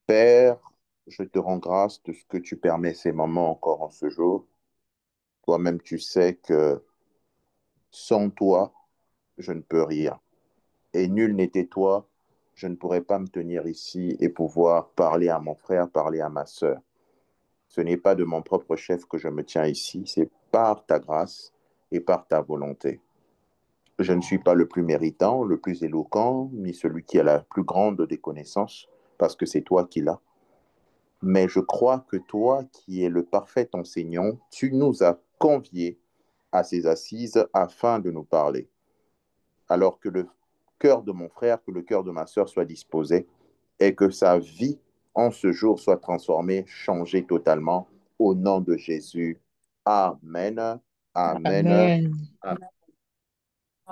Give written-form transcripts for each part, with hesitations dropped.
Père, je te rends grâce de ce que tu permets ces moments encore en ce jour. Toi-même, tu sais que sans toi, je ne peux rien. Et nul n'était toi, je ne pourrais pas me tenir ici et pouvoir parler à mon frère, parler à ma sœur. Ce n'est pas de mon propre chef que je me tiens ici, c'est par ta grâce et par ta volonté. Je ne suis pas le plus méritant, le plus éloquent, ni celui qui a la plus grande des connaissances, parce que c'est toi qui l'as. Mais je crois que toi, qui es le parfait enseignant, tu nous as conviés à ces assises afin de nous parler. Alors que le cœur de mon frère, que le cœur de ma sœur soit disposé et que sa vie en ce jour soit transformée, changée totalement au nom de Jésus. Amen. Amen. Amen. Amen.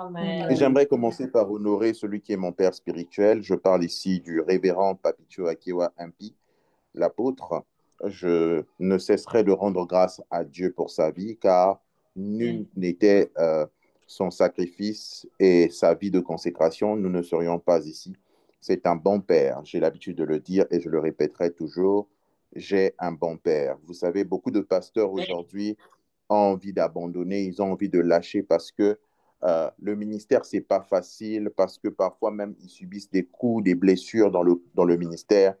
Et Amen. j'aimerais commencer par honorer celui qui est mon père spirituel. Je parle ici du révérend Papicho Akewa Impi, l'apôtre. Je ne cesserai de rendre grâce à Dieu pour sa vie, car nul n'était son sacrifice et sa vie de consécration, nous ne serions pas ici. C'est un bon père, j'ai l'habitude de le dire et je le répéterai toujours, j'ai un bon père. Vous savez, beaucoup de pasteurs aujourd'hui ont envie d'abandonner, ils ont envie de lâcher parce que le ministère, c'est pas facile, parce que parfois même ils subissent des coups, des blessures dans le ministère.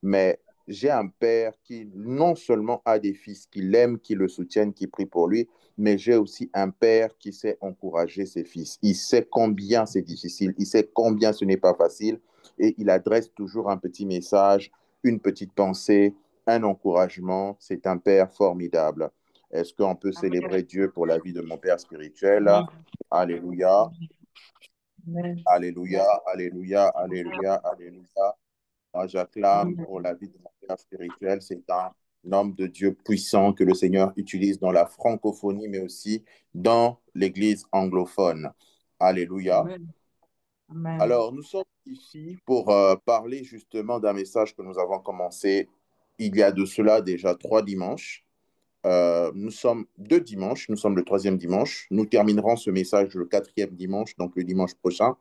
Mais j'ai un père qui non seulement a des fils qui l'aiment, qui le soutiennent, qui prient pour lui, mais j'ai aussi un père qui sait encourager ses fils. Il sait combien c'est difficile, il sait combien ce n'est pas facile et il adresse toujours un petit message, une petite pensée, un encouragement. C'est un père formidable. Est-ce qu'on peut célébrer Dieu pour la vie de mon père spirituel? Alléluia, Amen. alléluia, alléluia, alléluia, alléluia. Moi, j'acclame pour la vie de mon père spirituel. C'est un homme de Dieu puissant que le Seigneur utilise dans la francophonie, mais aussi dans l'Église anglophone. Alléluia. Amen. Amen. Alors, nous sommes ici pour parler justement d'un message que nous avons commencé il y a de cela déjà 3 dimanches. Nous sommes 2 dimanches, nous sommes le troisième dimanche. Nous terminerons ce message le quatrième dimanche, donc le dimanche prochain.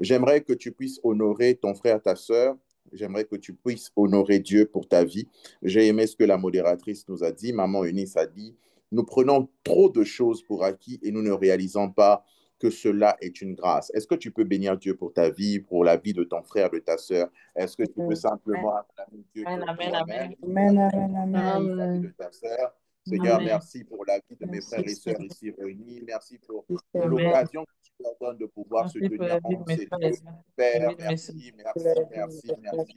J'aimerais que tu puisses honorer ton frère, ta sœur. J'aimerais que tu puisses honorer Dieu pour ta vie. J'ai aimé ce que la modératrice nous a dit. Maman Eunice a dit, nous prenons trop de choses pour acquis et nous ne réalisons pas que cela est une grâce. Est-ce que tu peux bénir Dieu pour ta vie, pour la vie de ton frère, de ta sœur? Est-ce que tu peux simplement acclamer Dieu Amen. pour Amen. toi-même, Amen. la Amen, vie de amen, ton frère, amen. la vie de Amen. ta sœur? Seigneur, Amen. merci pour la vie de mes Merci, frères et sœurs Seigneur. ici réunis. Merci pour Amen. Seigneur. l'occasion que tu leur donnes de pouvoir se Merci pour tenir la vie de en mes ces frères et lieux. sœurs. La Père, vie de mes sœurs. merci, Que la merci, vie de merci, ta frère, merci,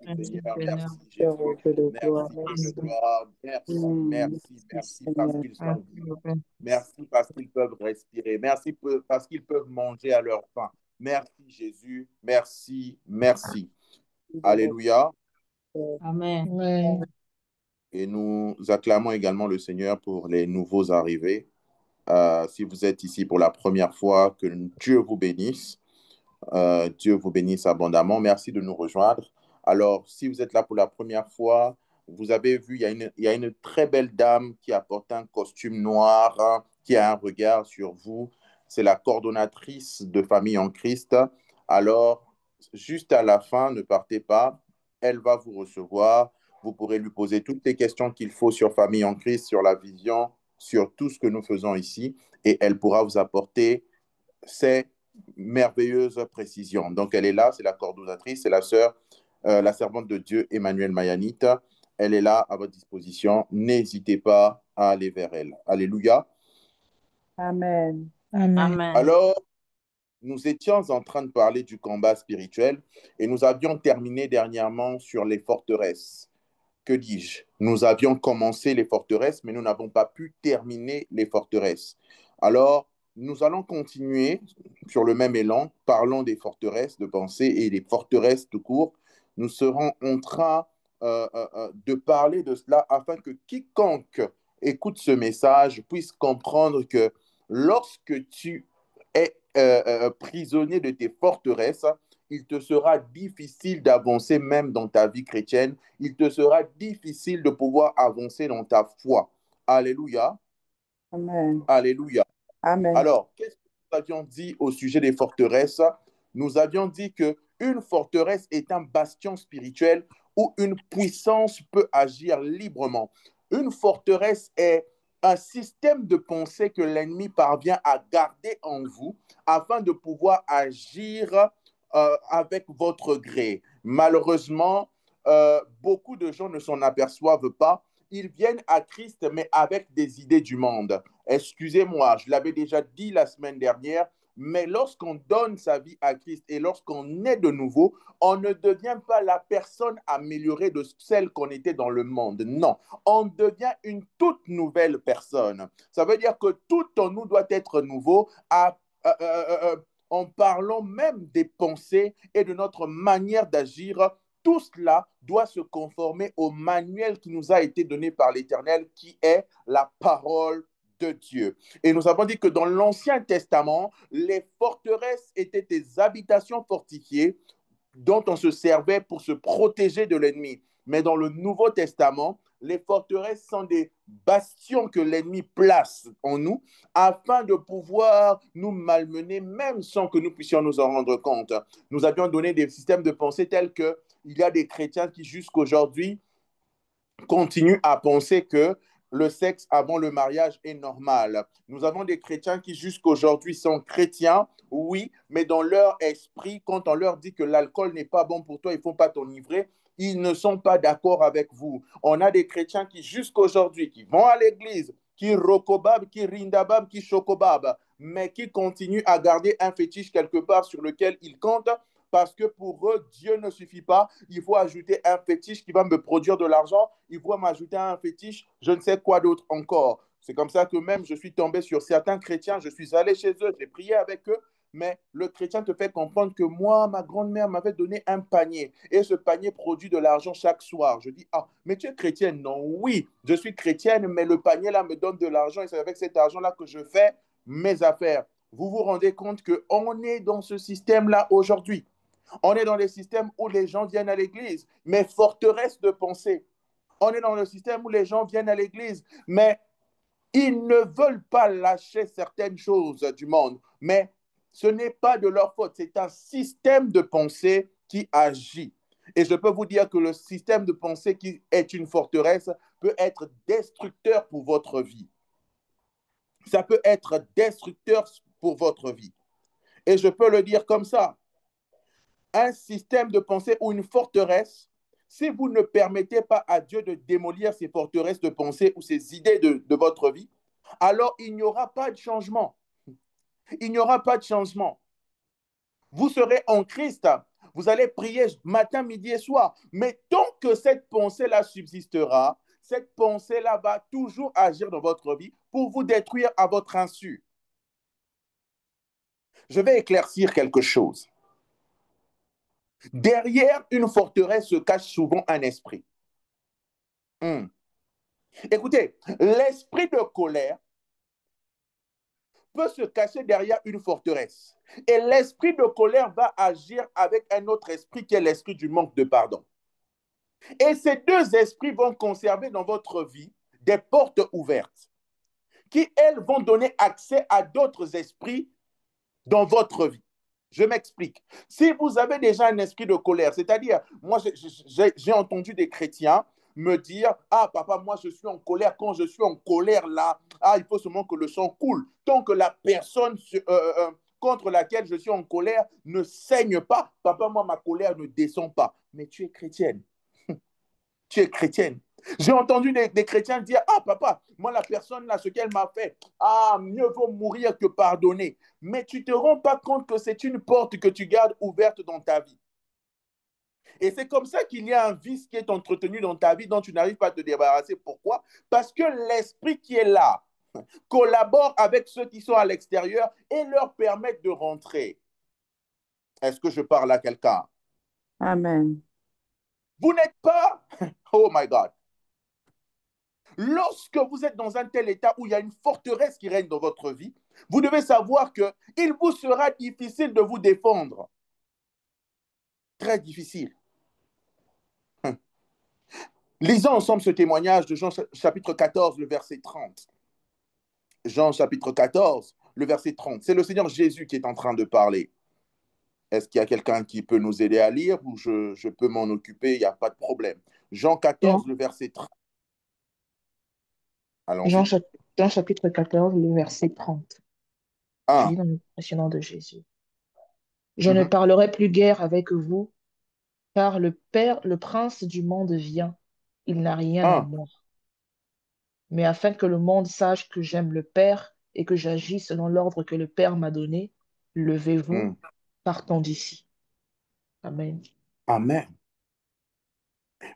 Merci, Seigneur, Seigneur. merci, Seigneur, au Jésus, Dieu de gloire. merci, Dieu de Merci. gloire, merci, merci, Merci, merci, parce Seigneur. qu'ils sont Merci, vivants. Papa. Merci parce qu'ils peuvent respirer. Merci parce qu'ils peuvent manger à leur faim. Merci, Jésus. Merci, merci. Alléluia. Amen. Amen. Et nous acclamons également le Seigneur pour les nouveaux arrivés. Si vous êtes ici pour la première fois, que Dieu vous bénisse. Dieu vous bénisse abondamment. Merci de nous rejoindre. Alors, si vous êtes là pour la première fois, vous avez vu, il y a une très belle dame qui a porté un costume noir, hein, qui a un regard sur vous. C'est la coordonnatrice de Famille en Christ. Alors, juste à la fin, ne partez pas. Elle va vous recevoir. Vous pourrez lui poser toutes les questions qu'il faut sur Famille en Christ, sur la vision, sur tout ce que nous faisons ici. Et elle pourra vous apporter ses merveilleuses précisions. Donc, elle est là, c'est la coordonnatrice, c'est la sœur, la servante de Dieu, Emmanuel Mayanite. Elle est là à votre disposition. N'hésitez pas à aller vers elle. Alléluia. Amen. Amen. Amen. Alors, nous étions en train de parler du combat spirituel et nous avions terminé dernièrement sur les forteresses. Que dis-je? Nous avions commencé les forteresses, mais nous n'avons pas pu terminer les forteresses. Alors, nous allons continuer sur le même élan, parlons des forteresses de pensée et des forteresses tout court. Nous serons en train de parler de cela afin que quiconque écoute ce message puisse comprendre que lorsque tu es prisonnier de tes forteresses, il te sera difficile d'avancer même dans ta vie chrétienne. Il te sera difficile de pouvoir avancer dans ta foi. Alléluia. Amen. Alléluia. Amen. Alors, qu'est-ce que nous avions dit au sujet des forteresses? Nous avions dit que une forteresse est un bastion spirituel où une puissance peut agir librement. Une forteresse est un système de pensée que l'ennemi parvient à garder en vous afin de pouvoir agir avec votre gré. Malheureusement, beaucoup de gens ne s'en aperçoivent pas. Ils viennent à Christ, mais avec des idées du monde. Excusez-moi, je l'avais déjà dit la semaine dernière, mais lorsqu'on donne sa vie à Christ et lorsqu'on est de nouveau, on ne devient pas la personne améliorée de celle qu'on était dans le monde. Non, on devient une toute nouvelle personne. Ça veut dire que tout en nous doit être nouveau en parlant même des pensées et de notre manière d'agir. Tout cela doit se conformer au manuel qui nous a été donné par l'Éternel, qui est la parole de Dieu. Et nous avons dit que dans l'Ancien Testament, les forteresses étaient des habitations fortifiées dont on se servait pour se protéger de l'ennemi. Mais dans le Nouveau Testament, les forteresses sont des bastions que l'ennemi place en nous afin de pouvoir nous malmener même sans que nous puissions nous en rendre compte. Nous avions donné des systèmes de pensée tels que il y a des chrétiens qui jusqu'aujourd'hui continuent à penser que le sexe avant le mariage est normal. Nous avons des chrétiens qui jusqu'aujourd'hui sont chrétiens, oui, mais dans leur esprit, quand on leur dit que l'alcool n'est pas bon pour toi, il ne faut pas t'enivrer, ils ne sont pas d'accord avec vous. On a des chrétiens qui jusqu'aujourd'hui, qui vont à l'église, qui rokobab, qui rindabab, qui chokobab, mais qui continuent à garder un fétiche quelque part sur lequel ils comptent parce que pour eux, Dieu ne suffit pas. Il faut ajouter un fétiche qui va me produire de l'argent. Il faut m'ajouter un fétiche, je ne sais quoi d'autre encore. C'est comme ça que même je suis tombé sur certains chrétiens. Je suis allé chez eux, j'ai prié avec eux. Mais le chrétien te fait comprendre que moi, ma grand-mère m'avait donné un panier. Et ce panier produit de l'argent chaque soir. Je dis, ah, mais tu es chrétienne? Non, oui, je suis chrétienne, mais le panier là me donne de l'argent. Et c'est avec cet argent-là que je fais mes affaires. Vous vous rendez compte qu'on est dans ce système-là aujourd'hui. On est dans les systèmes où les gens viennent à l'église, mais forteresse de pensée. On est dans le système où les gens viennent à l'église, mais ils ne veulent pas lâcher certaines choses du monde. Mais ce n'est pas de leur faute, c'est un système de pensée qui agit. Et je peux vous dire que le système de pensée qui est une forteresse peut être destructeur pour votre vie. Ça peut être destructeur pour votre vie. Et je peux le dire comme ça. Un système de pensée ou une forteresse, si vous ne permettez pas à Dieu de démolir ces forteresses de pensée ou ces idées de votre vie, alors il n'y aura pas de changement. Il n'y aura pas de changement. Vous serez en Christ, vous allez prier matin, midi et soir, mais tant que cette pensée-là subsistera, cette pensée-là va toujours agir dans votre vie pour vous détruire à votre insu. Je vais éclaircir quelque chose. Derrière une forteresse se cache souvent un esprit. Écoutez, l'esprit de colère peut se cacher derrière une forteresse. Et l'esprit de colère va agir avec un autre esprit qui est l'esprit du manque de pardon. Et ces deux esprits vont conserver dans votre vie des portes ouvertes qui, elles, vont donner accès à d'autres esprits dans votre vie. Je m'explique. Si vous avez déjà un esprit de colère, c'est-à-dire, moi, j'ai entendu des chrétiens me dire, ah, papa, moi, je suis en colère. Quand je suis en colère, là, ah, il faut seulement que le sang coule. Tant que la personne contre laquelle je suis en colère ne saigne pas, papa, moi, ma colère ne descend pas. Mais tu es chrétienne. Tu es chrétienne. J'ai entendu des chrétiens dire, ah papa, moi la personne là, ce qu'elle m'a fait, ah, mieux vaut mourir que pardonner. Mais tu ne te rends pas compte que c'est une porte que tu gardes ouverte dans ta vie. Et c'est comme ça qu'il y a un vice qui est entretenu dans ta vie dont tu n'arrives pas à te débarrasser. Pourquoi? Parce que l'esprit qui est là collabore avec ceux qui sont à l'extérieur et leur permettent de rentrer. Est-ce que je parle à quelqu'un? Amen. Vous n'êtes pas, oh my God, lorsque vous êtes dans un tel état où il y a une forteresse qui règne dans votre vie, vous devez savoir qu'il vous sera difficile de vous défendre. Très difficile. Lisons ensemble ce témoignage de Jean chapitre 14, le verset 30. Jean chapitre 14, le verset 30. C'est le Seigneur Jésus qui est en train de parler. Est-ce qu'il y a quelqu'un qui peut nous aider à lire ou je peux m'en occuper, il n'y a pas de problème. Jean 14, Jean, le verset 30. Jean, Allons-y. Jean chapitre 14, le verset 30. Je lis Ah, dans le précédent de Jésus. Je ne mhm, parlerai plus guère avec vous, car le Père, le prince du monde vient. Il n'a rien en ah, moi. Mais afin que le monde sache que j'aime le Père et que j'agis selon l'ordre que le Père m'a donné, levez-vous, hmm. partons d'ici. Amen. Amen.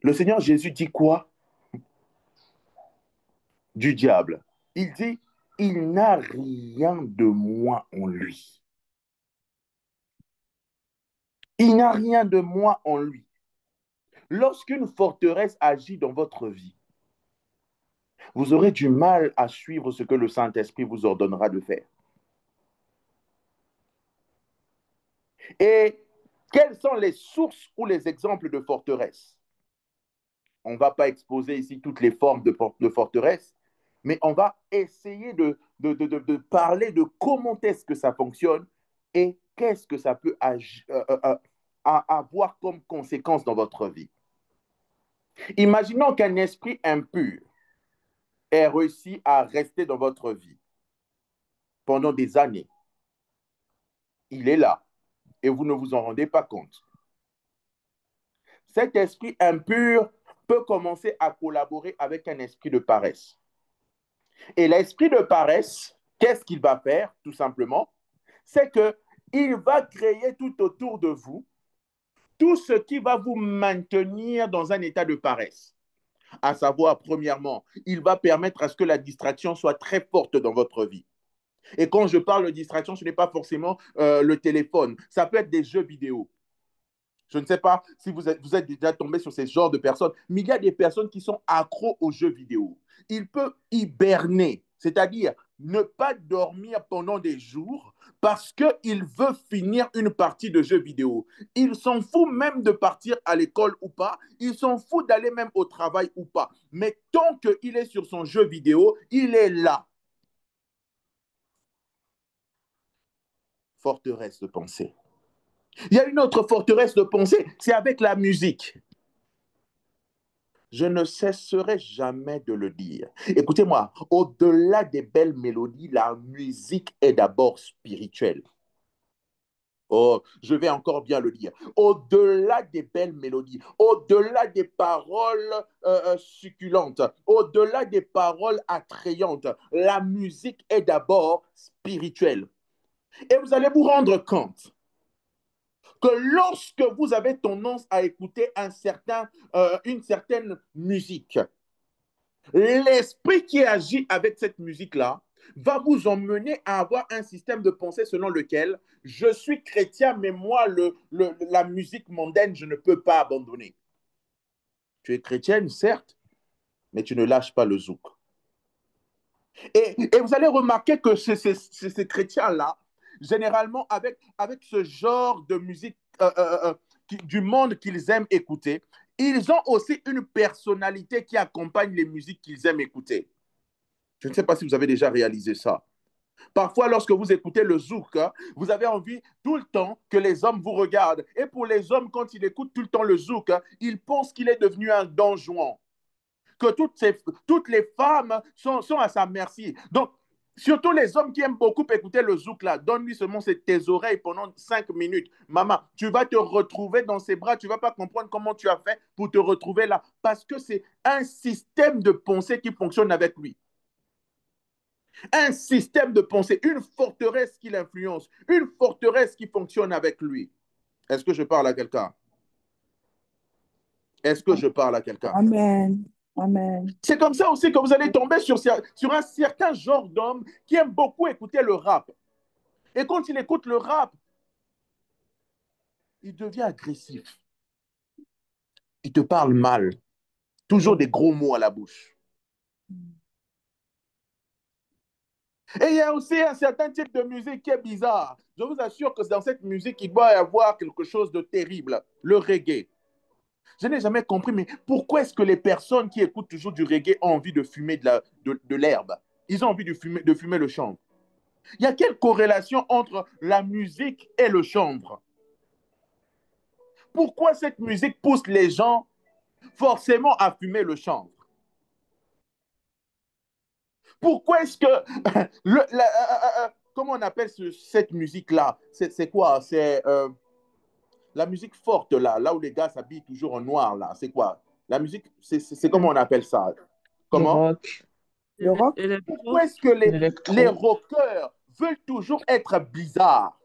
Le Seigneur Jésus dit quoi du diable? Il dit, il n'a rien de moi en lui. Il n'a rien de moi en lui. Lorsqu'une forteresse agit dans votre vie, vous aurez du mal à suivre ce que le Saint-Esprit vous ordonnera de faire. Et quelles sont les sources ou les exemples de forteresses? On ne va pas exposer ici toutes les formes de forteresses, mais on va essayer de parler de comment est-ce que ça fonctionne et qu'est-ce que ça peut avoir comme conséquence dans votre vie. Imaginons qu'un esprit impur ait réussi à rester dans votre vie pendant des années. Il est là et vous ne vous en rendez pas compte. Cet esprit impur peut commencer à collaborer avec un esprit de paresse. Et l'esprit de paresse, qu'est-ce qu'il va faire, tout simplement? C'est qu'il va créer tout autour de vous tout ce qui va vous maintenir dans un état de paresse. À savoir, premièrement, il va permettre à ce que la distraction soit très forte dans votre vie. Et quand je parle de distraction, ce n'est pas forcément le téléphone. Ça peut être des jeux vidéo. Je ne sais pas si vous êtes déjà tombé sur ce genre de personnes, mais il y a des personnes qui sont accros aux jeux vidéo. Il peut hiberner, c'est-à-dire ne pas dormir pendant des jours parce qu'il veut finir une partie de jeu vidéo. Il s'en fout même de partir à l'école ou pas, il s'en fout d'aller même au travail ou pas. Mais tant qu'il est sur son jeu vidéo, il est là. Forteresse de pensée. Il y a une autre forteresse de pensée, c'est avec la musique. Je ne cesserai jamais de le dire. Écoutez-moi, au-delà des belles mélodies, la musique est d'abord spirituelle. Oh, je vais encore bien le dire. Au-delà des belles mélodies, au-delà des paroles succulentes, au-delà des paroles attrayantes, la musique est d'abord spirituelle. Et vous allez vous rendre compte que lorsque vous avez tendance à écouter une certaine musique, l'esprit qui agit avec cette musique-là va vous emmener à avoir un système de pensée selon lequel je suis chrétien, mais moi, la musique mondaine, je ne peux pas abandonner. Tu es chrétienne, certes, mais tu ne lâches pas le zouk. Et vous allez remarquer que ces chrétiens-là, généralement, avec ce genre de musique du monde qu'ils aiment écouter, ils ont aussi une personnalité qui accompagne les musiques qu'ils aiment écouter. Je ne sais pas si vous avez déjà réalisé ça. Parfois, lorsque vous écoutez le zouk, hein, vous avez envie tout le temps que les hommes vous regardent. Et pour les hommes, quand ils écoutent tout le temps le zouk, hein, ils pensent qu'il est devenu un don Juan, que toutes les femmes sont à sa merci. Donc, surtout les hommes qui aiment beaucoup écouter le zouk, là, donne-lui seulement tes oreilles pendant 5 minutes. Maman, tu vas te retrouver dans ses bras, tu ne vas pas comprendre comment tu as fait pour te retrouver là, parce que c'est un système de pensée qui fonctionne avec lui. Un système de pensée, une forteresse qui l'influence, une forteresse qui fonctionne avec lui. Est-ce que je parle à quelqu'un? Est-ce que je parle à quelqu'un? Amen. Amen. C'est comme ça aussi que vous allez tomber sur un certain genre d'homme qui aime beaucoup écouter le rap. Et quand il écoute le rap, il devient agressif. Il te parle mal. Toujours des gros mots à la bouche. Et il y a aussi un certain type de musique qui est bizarre. Je vous assure que dans cette musique, il doit y avoir quelque chose de terrible, le reggae. Je n'ai jamais compris, mais pourquoi est-ce que les personnes qui écoutent toujours du reggae ont envie de fumer de l'herbe? Ils ont envie de fumer le chanvre. Il y a quelle corrélation entre la musique et le chanvre? Pourquoi cette musique pousse les gens forcément à fumer le chanvre? Pourquoi est-ce que comment on appelle cette musique-là? C'est quoi? C'est la musique forte là où les gars s'habillent toujours en noir là. C'est quoi? La musique, c'est comment on appelle ça? Le Comment? rock, Le rock? Pourquoi est-ce que les l'électro. rockers veulent toujours être bizarres?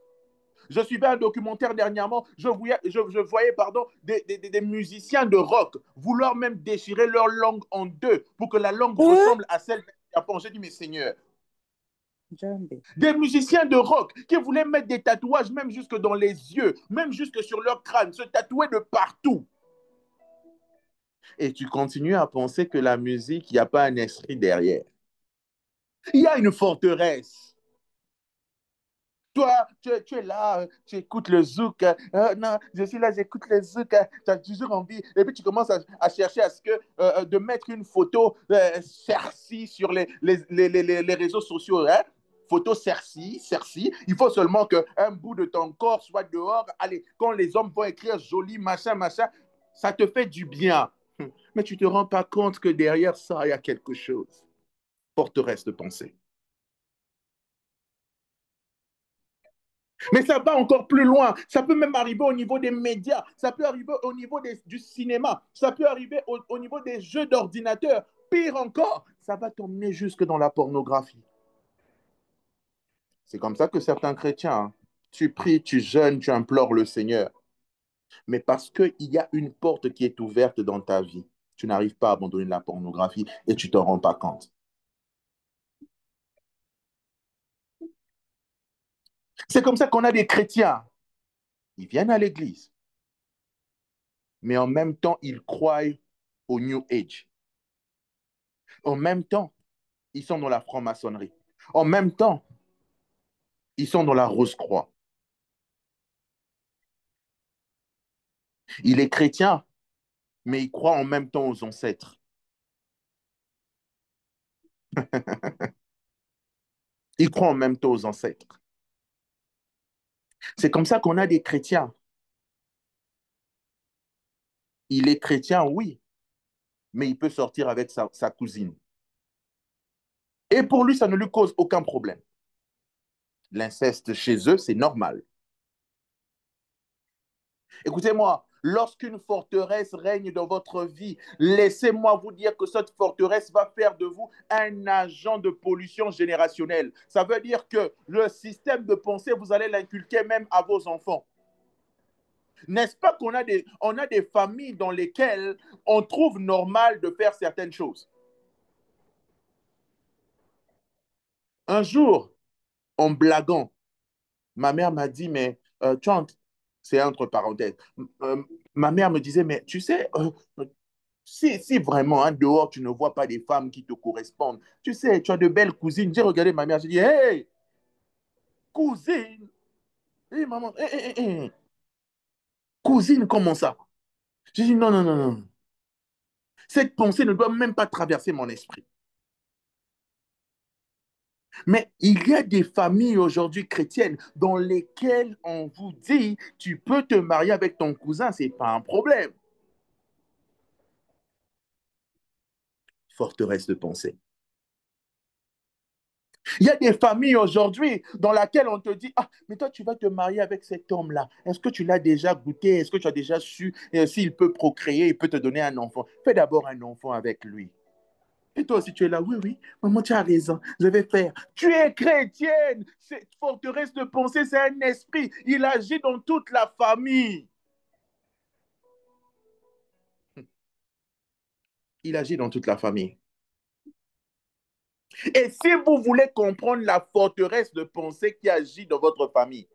Je suivais un documentaire dernièrement, je voyais pardon, des musiciens de rock vouloir même déchirer leur langue en deux pour que la langue ressemble à celle du Japon. J'ai dit, mais Seigneur, Jambe. des musiciens de rock qui voulaient mettre des tatouages même jusque dans les yeux, même jusque sur leur crâne, se tatouer de partout. Et tu continues à penser que la musique, il n'y a pas un esprit derrière. Il y a une forteresse. Toi, tu es là, tu écoutes le zouk. Non, je suis là, j'écoute le zouk. Tu as toujours envie. Et puis tu commences à chercher à ce que de mettre une photo Cerci sur les réseaux sociaux. Hein? Photo Cerci. Il faut seulement qu'un bout de ton corps soit dehors. Allez, quand les hommes vont écrire joli, machin, machin, ça te fait du bien. Mais tu ne te rends pas compte que derrière ça, il y a quelque chose. Forteresse de pensée. Mais ça va encore plus loin. Ça peut même arriver au niveau des médias. Ça peut arriver au niveau du cinéma. Ça peut arriver au niveau des jeux d'ordinateur. Pire encore, ça va t'emmener jusque dans la pornographie. C'est comme ça que certains chrétiens, hein, tu pries, tu jeûnes, tu implores le Seigneur. Mais parce qu'il y a une porte qui est ouverte dans ta vie, tu n'arrives pas à abandonner la pornographie et tu ne t'en rends pas compte. C'est comme ça qu'on a des chrétiens. Ils viennent à l'église, mais en même temps, ils croient au New Age. En même temps, ils sont dans la franc-maçonnerie. En même temps, ils sont dans la Rose-Croix. Il est chrétien, mais il croit en même temps aux ancêtres. Il croit en même temps aux ancêtres. C'est comme ça qu'on a des chrétiens. Il est chrétien, oui, mais il peut sortir avec sa cousine. Et pour lui, ça ne lui cause aucun problème. L'inceste chez eux, c'est normal. Écoutez-moi, lorsqu'une forteresse règne dans votre vie, laissez-moi vous dire que cette forteresse va faire de vous un agent de pollution générationnelle. Ça veut dire que le système de pensée, vous allez l'inculquer même à vos enfants. N'est-ce pas on a des familles dans lesquelles on trouve normal de faire certaines choses? Un jour, en blaguant, ma mère m'a dit, mais c'est entre parenthèses, euh, ma mère me disait, mais tu sais, si vraiment, hein, dehors, tu ne vois pas des femmes qui te correspondent, tu sais, tu as de belles cousines. J'ai regardé ma mère, j'ai dit, hey, cousine, hey, maman, hey, hey, hey. Cousine, comment ça? J'ai dit, non, non, non, non. Cette pensée ne doit même pas traverser mon esprit. Mais il y a des familles aujourd'hui chrétiennes dans lesquelles on vous dit, tu peux te marier avec ton cousin, ce n'est pas un problème. Forteresse de pensée. Il y a des familles aujourd'hui dans lesquelles on te dit, ah, mais toi, tu vas te marier avec cet homme-là. Est-ce que tu l'as déjà goûté? Est-ce que tu as déjà su s'il peut procréer, il peut te donner un enfant? Fais d'abord un enfant avec lui. Et toi aussi, tu es là, oui, oui, maman, tu as raison, je vais faire. Tu es chrétienne. Cette forteresse de pensée, c'est un esprit. Il agit dans toute la famille. Il agit dans toute la famille. Et si vous voulez comprendre la forteresse de pensée qui agit dans votre famille,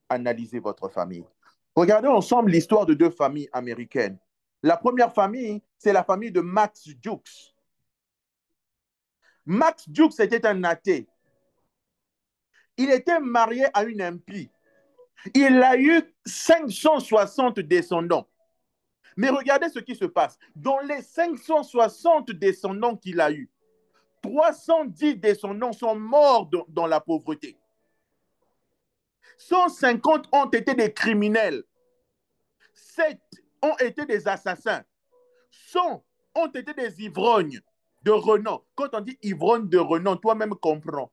analysez votre famille. Regardez ensemble l'histoire de deux familles américaines. La première famille, c'est la famille de Max Jukes. Max Jukes était un athée. Il était marié à une impie. Il a eu 560 descendants. Mais regardez ce qui se passe. Dans les 560 descendants qu'il a eus, 310 descendants sont morts dans la pauvreté. 150 ont été des criminels. 7 ont été des assassins. 100 ont été des ivrognes de renom. Quand on dit ivrogne de renom, toi-même comprends.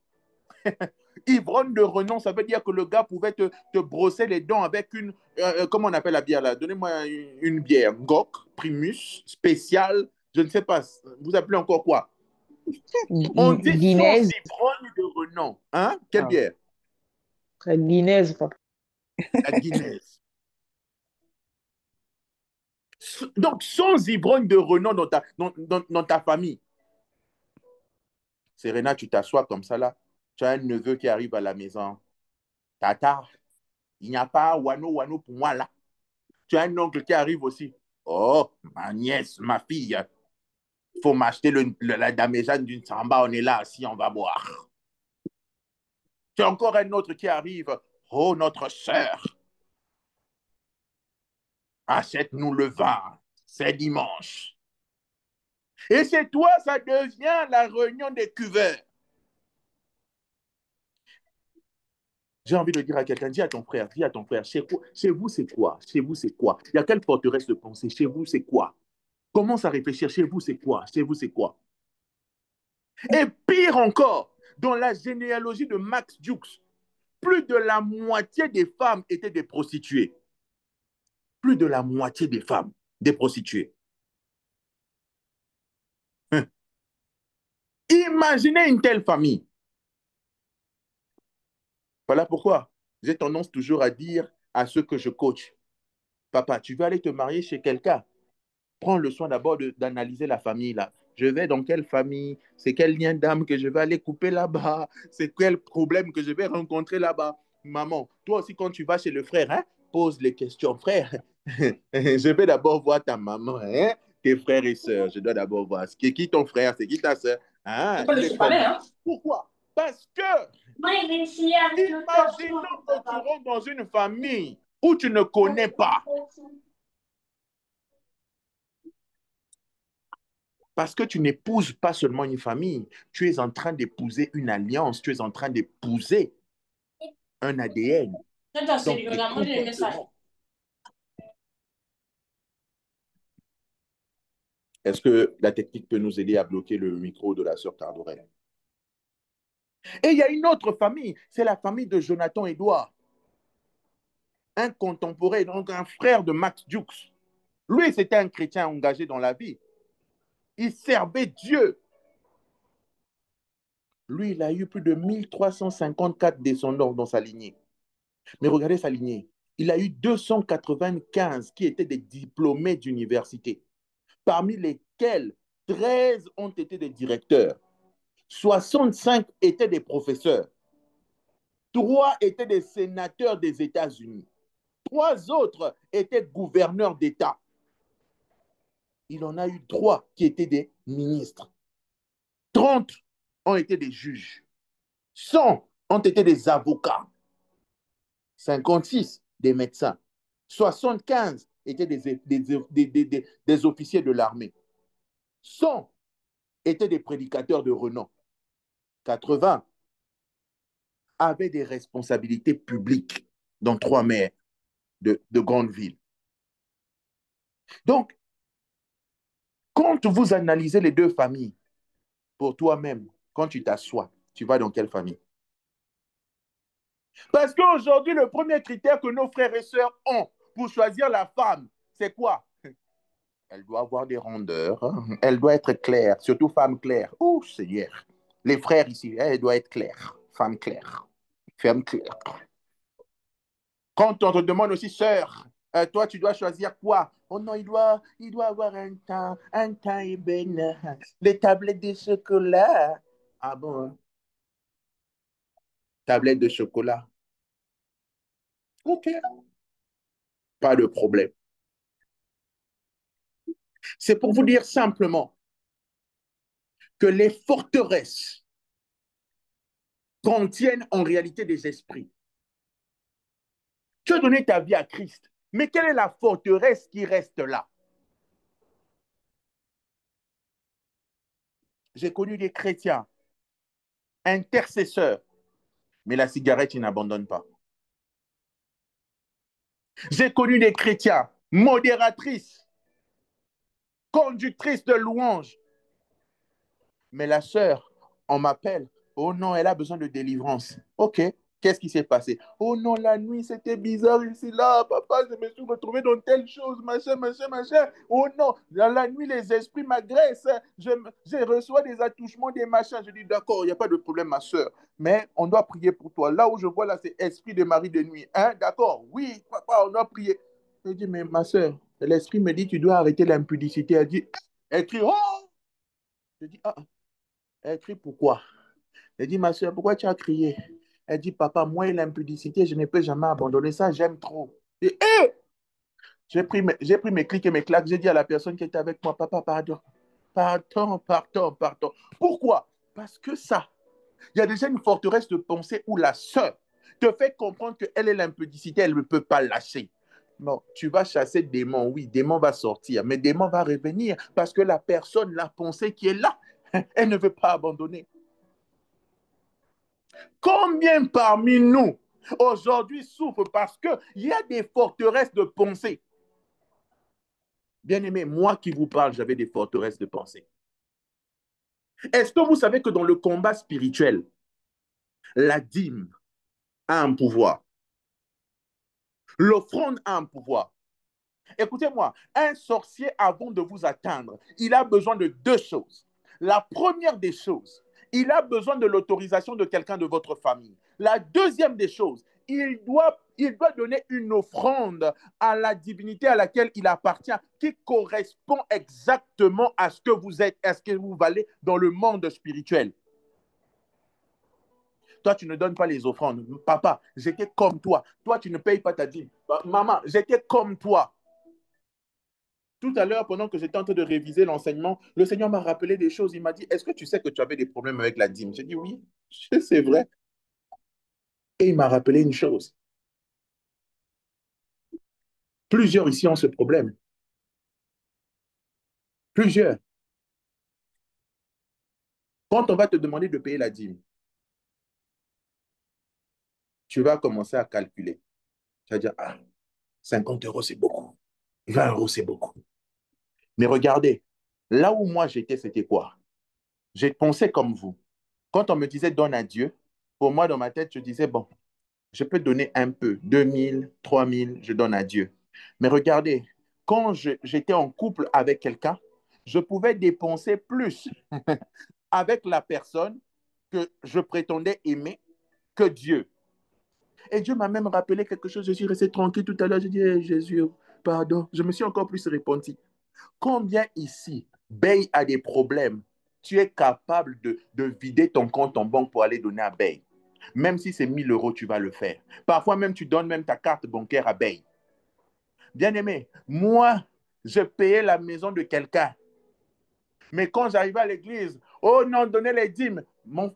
Ivrogne de renom, ça veut dire que le gars pouvait te brosser les dents avec une... comment on appelle la bière là? Donnez-moi une bière. Gok, Primus, spéciale, je ne sais pas. Vous appelez encore quoi? On dit sans Guinness. ivrogne de renom. Hein? Quelle bière? Guinness, papa. La Guinness. Donc, sans ivrogne de renom dans ta famille. Serena, tu t'assois comme ça là. Tu as un neveu qui arrive à la maison. Tata, il n'y a pas wano pour moi là. Tu as un oncle qui arrive aussi. Oh, ma nièce, ma fille, il faut m'acheter la daméjane d'une samba, on est là, si on va boire. Tu as encore un autre qui arrive. Oh, notre sœur, achète-nous le vin, c'est dimanche. Et c'est toi, ça devient la réunion des cuveurs. J'ai envie de dire à quelqu'un, dis à ton frère, chez vous, c'est quoi? Chez vous, c'est quoi? Il y a quelle forteresse de pensée? Chez vous, c'est quoi? Commence à réfléchir, chez vous, c'est quoi? Chez vous, c'est quoi? Et pire encore, dans la généalogie de Max Jukes, plus de la moitié des femmes étaient des prostituées. Plus de la moitié des femmes, des prostituées. Imaginez une telle famille. Voilà pourquoi j'ai tendance toujours à dire à ceux que je coach, papa, tu veux aller te marier chez quelqu'un, prends le soin d'abord d'analyser la famille là. Je vais dans quelle famille? C'est quel lien d'âme que je vais aller couper là-bas? C'est quel problème que je vais rencontrer là-bas? Maman, toi aussi quand tu vas chez le frère, hein, pose les questions. Frère, je vais d'abord voir ta maman, hein, tes frères et sœurs. Je dois d'abord voir. C'est qui ton frère? C'est qui ta sœur? Ah, il est comment? Pourquoi? Parce que imaginons que tu rentres dans une famille où tu ne connais pas. Parce que tu n'épouses pas seulement une famille, tu es en train d'épouser une alliance, tu es en train d'épouser un ADN. Donc, des comportements. Est-ce que la technique peut nous aider à bloquer le micro de la sœur Cardorel? Et il y a une autre famille, c'est la famille de Jonathan Edouard, un contemporain, donc un frère de Max Jukes. Lui, c'était un chrétien engagé dans la vie. Il servait Dieu. Lui, il a eu plus de 1354 descendants dans sa lignée. Mais regardez sa lignée. Il a eu 295 qui étaient des diplômés d'université, parmi lesquels 13 ont été des directeurs, 65 étaient des professeurs, 3 étaient des sénateurs des États-Unis, 3 autres étaient gouverneurs d'État. Il en a eu 3 qui étaient des ministres, 30 ont été des juges, 100 ont été des avocats, 56 des médecins, 75 étaient des officiers de l'armée, 100 étaient des prédicateurs de renom, 80 avaient des responsabilités publiques dans 3 maires de grandes villes. Donc, quand vous analysez les 2 familles, pour toi-même, quand tu t'assois, tu vas dans quelle famille? Parce qu'aujourd'hui, le premier critère que nos frères et sœurs ont pour choisir la femme, c'est quoi? Elle doit avoir des rondeurs, hein. Elle doit être claire, surtout femme claire. Oh, Seigneur. Les frères ici, elle doit être claire, femme claire, femme claire. Quand on te demande aussi, sœur, toi, tu dois choisir quoi? Oh non, il doit avoir un teint ébène, les tablettes de chocolat. Ah bon? Tablettes de chocolat. OK, pas de problème. C'est pour vous dire simplement que les forteresses contiennent en réalité des esprits. Tu as donné ta vie à Christ, mais quelle est la forteresse qui reste là? J'ai connu des chrétiens, intercesseurs, mais la cigarette, ils n'abandonnent pas. J'ai connu des chrétiens, modératrice, conductrice de louange. Mais la sœur, on m'appelle. Oh non, elle a besoin de délivrance. OK. Qu'est-ce qui s'est passé? Oh non, la nuit, c'était bizarre ici, là. Papa, je me suis retrouvé dans telle chose, machin, machin, machin. Oh non, dans la nuit, les esprits m'agressent. Je reçois des attouchements, des machins. Je dis, d'accord, il n'y a pas de problème, ma soeur. Mais on doit prier pour toi. Là où je vois, là, c'est esprit de mari de nuit. Hein? D'accord? Oui, papa, on doit prier. Je dis, mais ma soeur, l'esprit me dit, tu dois arrêter l'impudicité. Elle dit, elle crie, oh! Je dis, ah. Elle crie, pourquoi? Elle dit, ma soeur, pourquoi tu as crié? Elle dit, papa, moi et l'impudicité, je ne peux jamais abandonner ça, j'aime trop. Et, j'ai pris mes clics et mes claques, j'ai dit à la personne qui était avec moi, papa, pardon, pardon, pardon, pardon. Pourquoi? Parce que ça, il y a déjà une forteresse de pensée où la sœur te fait comprendre qu'elle est l'impudicité, elle ne peut pas lâcher. Non, tu vas chasser démon, oui, démon va sortir, mais démon va revenir parce que la personne, la pensée qui est là, elle ne veut pas abandonner. Combien parmi nous aujourd'hui souffrent parce qu'il y a des forteresses de pensée? Bien-aimé, moi qui vous parle, j'avais des forteresses de pensée. Est-ce que vous savez que dans le combat spirituel, la dîme a un pouvoir? L'offrande a un pouvoir. Écoutez-moi, un sorcier, avant de vous atteindre, il a besoin de deux choses. La première des choses, il a besoin de l'autorisation de quelqu'un de votre famille. La deuxième des choses, il doit donner une offrande à la divinité à laquelle il appartient, qui correspond exactement à ce que vous êtes, à ce que vous valez dans le monde spirituel. Toi, tu ne donnes pas les offrandes. Papa, j'étais comme toi. Toi, tu ne payes pas ta dîme. Maman, j'étais comme toi. Tout à l'heure, pendant que j'étais en train de réviser l'enseignement, le Seigneur m'a rappelé des choses. Il m'a dit, est-ce que tu sais que tu avais des problèmes avec la dîme? J'ai dit, oui, c'est vrai. Et il m'a rappelé une chose. Plusieurs ici ont ce problème. Plusieurs. Quand on va te demander de payer la dîme, tu vas commencer à calculer. Tu vas dire, ah, 50 euros, c'est beaucoup. 20 euros, c'est beaucoup. Mais regardez, là où moi j'étais, c'était quoi? J'ai pensé comme vous. Quand on me disait donne à Dieu, pour moi, dans ma tête, je disais, bon, je peux donner un peu, 2000, 3000, je donne à Dieu. Mais regardez, quand j'étais en couple avec quelqu'un, je pouvais dépenser plus avec la personne que je prétendais aimer que Dieu. Et Dieu m'a même rappelé quelque chose. Je suis resté tranquille tout à l'heure. J'ai dit, hey, Jésus, pardon. Je me suis encore plus repenti. Combien ici, Bey a des problèmes? Tu es capable de vider ton compte en banque pour aller donner à Bey. Même si c'est 1000 euros, tu vas le faire. Parfois même, tu donnes même ta carte bancaire à Bey. Bien-aimé, moi, je payais la maison de quelqu'un. Mais quand j'arrivais à l'église, oh non, donnez les dîmes.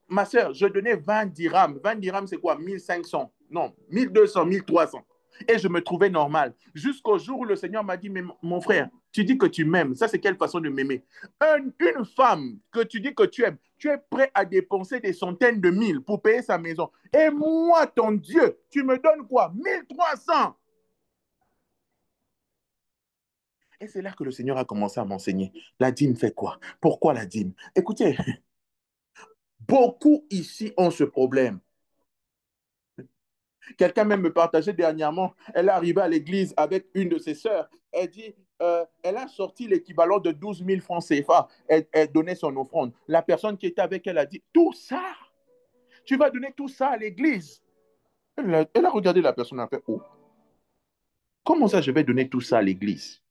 Ma soeur, je donnais 20 dirhams. 20 dirhams, c'est quoi? 1500. Non, 1200, 1300. Et je me trouvais normal. Jusqu'au jour où le Seigneur m'a dit, mais mon frère, tu dis que tu m'aimes. Ça, c'est quelle façon de m'aimer? Une femme que tu dis que tu es prêt à dépenser des centaines de mille pour payer sa maison. Et moi, ton Dieu, tu me donnes quoi? 1300. Et c'est là que le Seigneur a commencé à m'enseigner. La dîme fait quoi? Pourquoi la dîme? Écoutez, beaucoup ici ont ce problème. Quelqu'un même me partageait dernièrement, elle est arrivée à l'église avec une de ses sœurs. Elle dit, elle a sorti l'équivalent de 12 000 francs CFA. Elle donnait son offrande. La personne qui était avec elle a dit, tout ça, tu vas donner tout ça à l'église. Elle a regardé la personne et a fait, oh, comment ça je vais donner tout ça à l'église?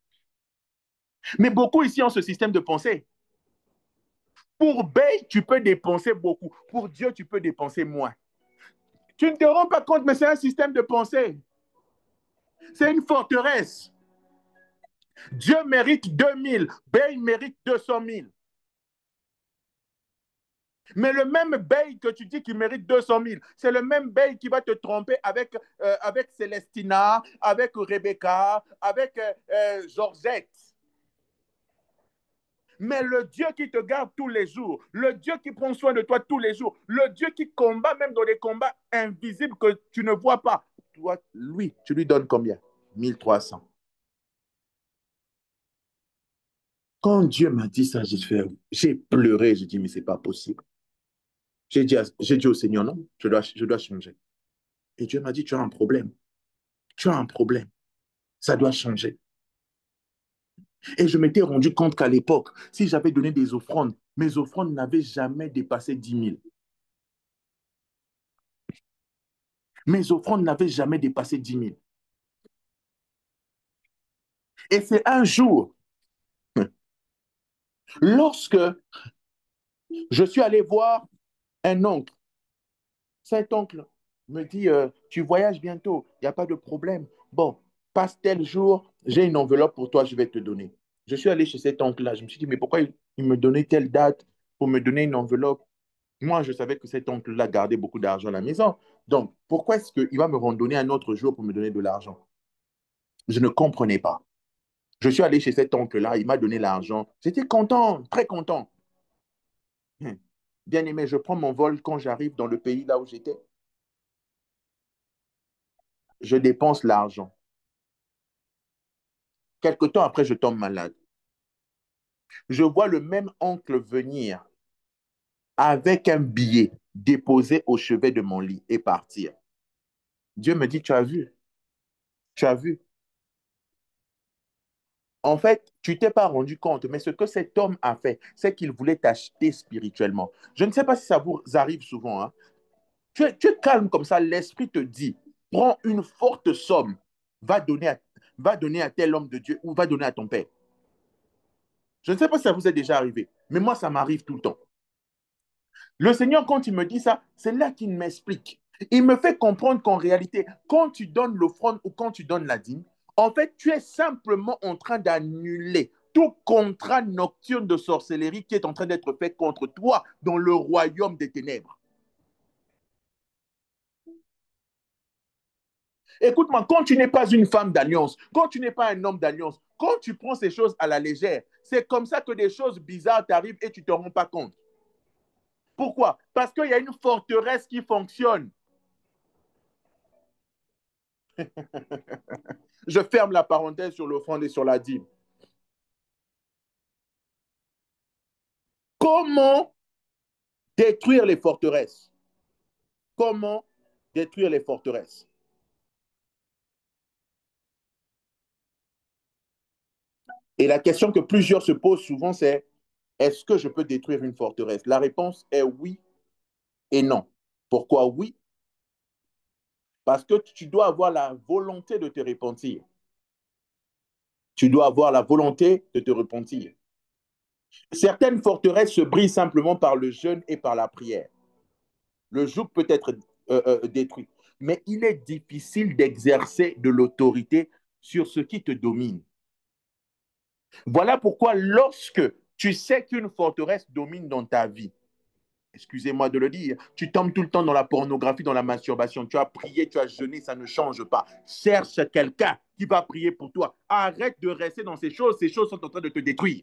Mais beaucoup ici ont ce système de pensée. Pour Bey, tu peux dépenser beaucoup. Pour Dieu, tu peux dépenser moins. Tu ne te rends pas compte, mais c'est un système de pensée. C'est une forteresse. Dieu mérite 2000, Bey mérite 200 000. Mais le même Bey que tu dis qu'il mérite 200 000, c'est le même Bey qui va te tromper avec Célestina, avec Rebecca, avec Georgette. Mais le Dieu qui te garde tous les jours, le Dieu qui prend soin de toi tous les jours, le Dieu qui combat même dans des combats invisibles que tu ne vois pas, toi, lui, tu lui donnes combien? 1300. Quand Dieu m'a dit ça, j'ai pleuré, j'ai dit, mais c'est pas possible. J'ai dit au Seigneur, non, je dois changer. Et Dieu m'a dit, tu as un problème. Tu as un problème. Ça doit changer. Et je m'étais rendu compte qu'à l'époque, si j'avais donné des offrandes, mes offrandes n'avaient jamais dépassé 10 000. Mes offrandes n'avaient jamais dépassé 10 000. Et c'est un jour, lorsque je suis allé voir un oncle, cet oncle me dit, tu voyages bientôt, il n'y a pas de problème. Bon, passe tel jour, j'ai une enveloppe pour toi, je vais te donner. Je suis allé chez cet oncle-là, je me suis dit, mais pourquoi il me donnait telle date pour me donner une enveloppe? Moi, je savais que cet oncle-là gardait beaucoup d'argent à la maison. Donc, pourquoi est-ce qu'il va me randonner un autre jour pour me donner de l'argent? Je ne comprenais pas. Je suis allé chez cet oncle-là, il m'a donné l'argent. J'étais content, très content. Bien aimé, je prends mon vol quand j'arrive dans le pays là où j'étais. Je dépense l'argent. Quelque temps après, je tombe malade. Je vois le même oncle venir avec un billet déposé au chevet de mon lit et partir. Dieu me dit, tu as vu? Tu as vu? En fait, tu t'es pas rendu compte, mais ce que cet homme a fait, c'est qu'il voulait t'acheter spirituellement. Je ne sais pas si ça vous arrive souvent, hein. Tu es calme comme ça, l'esprit te dit, prends une forte somme, va donner va donner à tel homme de Dieu ou va donner à ton père. Je ne sais pas si ça vous est déjà arrivé, mais moi, ça m'arrive tout le temps. Le Seigneur, quand il me dit ça, c'est là qu'il m'explique. Il me fait comprendre qu'en réalité, quand tu donnes l'offrande ou quand tu donnes la dîme, en fait, tu es simplement en train d'annuler tout contrat nocturne de sorcellerie qui est en train d'être fait contre toi dans le royaume des ténèbres. Écoute-moi, quand tu n'es pas une femme d'alliance, quand tu n'es pas un homme d'alliance, quand tu prends ces choses à la légère, c'est comme ça que des choses bizarres t'arrivent et tu ne te rends pas compte. Pourquoi? Parce qu'il y a une forteresse qui fonctionne. Je ferme la parenthèse sur l'offrande et sur la dîme. Comment détruire les forteresses? Comment détruire les forteresses? Et la question que plusieurs se posent souvent, c'est est-ce que je peux détruire une forteresse? La réponse est oui et non. Pourquoi oui? Parce que tu dois avoir la volonté de te repentir. Tu dois avoir la volonté de te repentir. Certaines forteresses se brisent simplement par le jeûne et par la prière. Le joug peut être détruit. Mais il est difficile d'exercer de l'autorité sur ce qui te domine. Voilà pourquoi lorsque tu sais qu'une forteresse domine dans ta vie, excusez-moi de le dire, tu tombes tout le temps dans la pornographie, dans la masturbation, tu as prié, tu as jeûné, ça ne change pas. Cherche quelqu'un qui va prier pour toi. Arrête de rester dans ces choses sont en train de te détruire.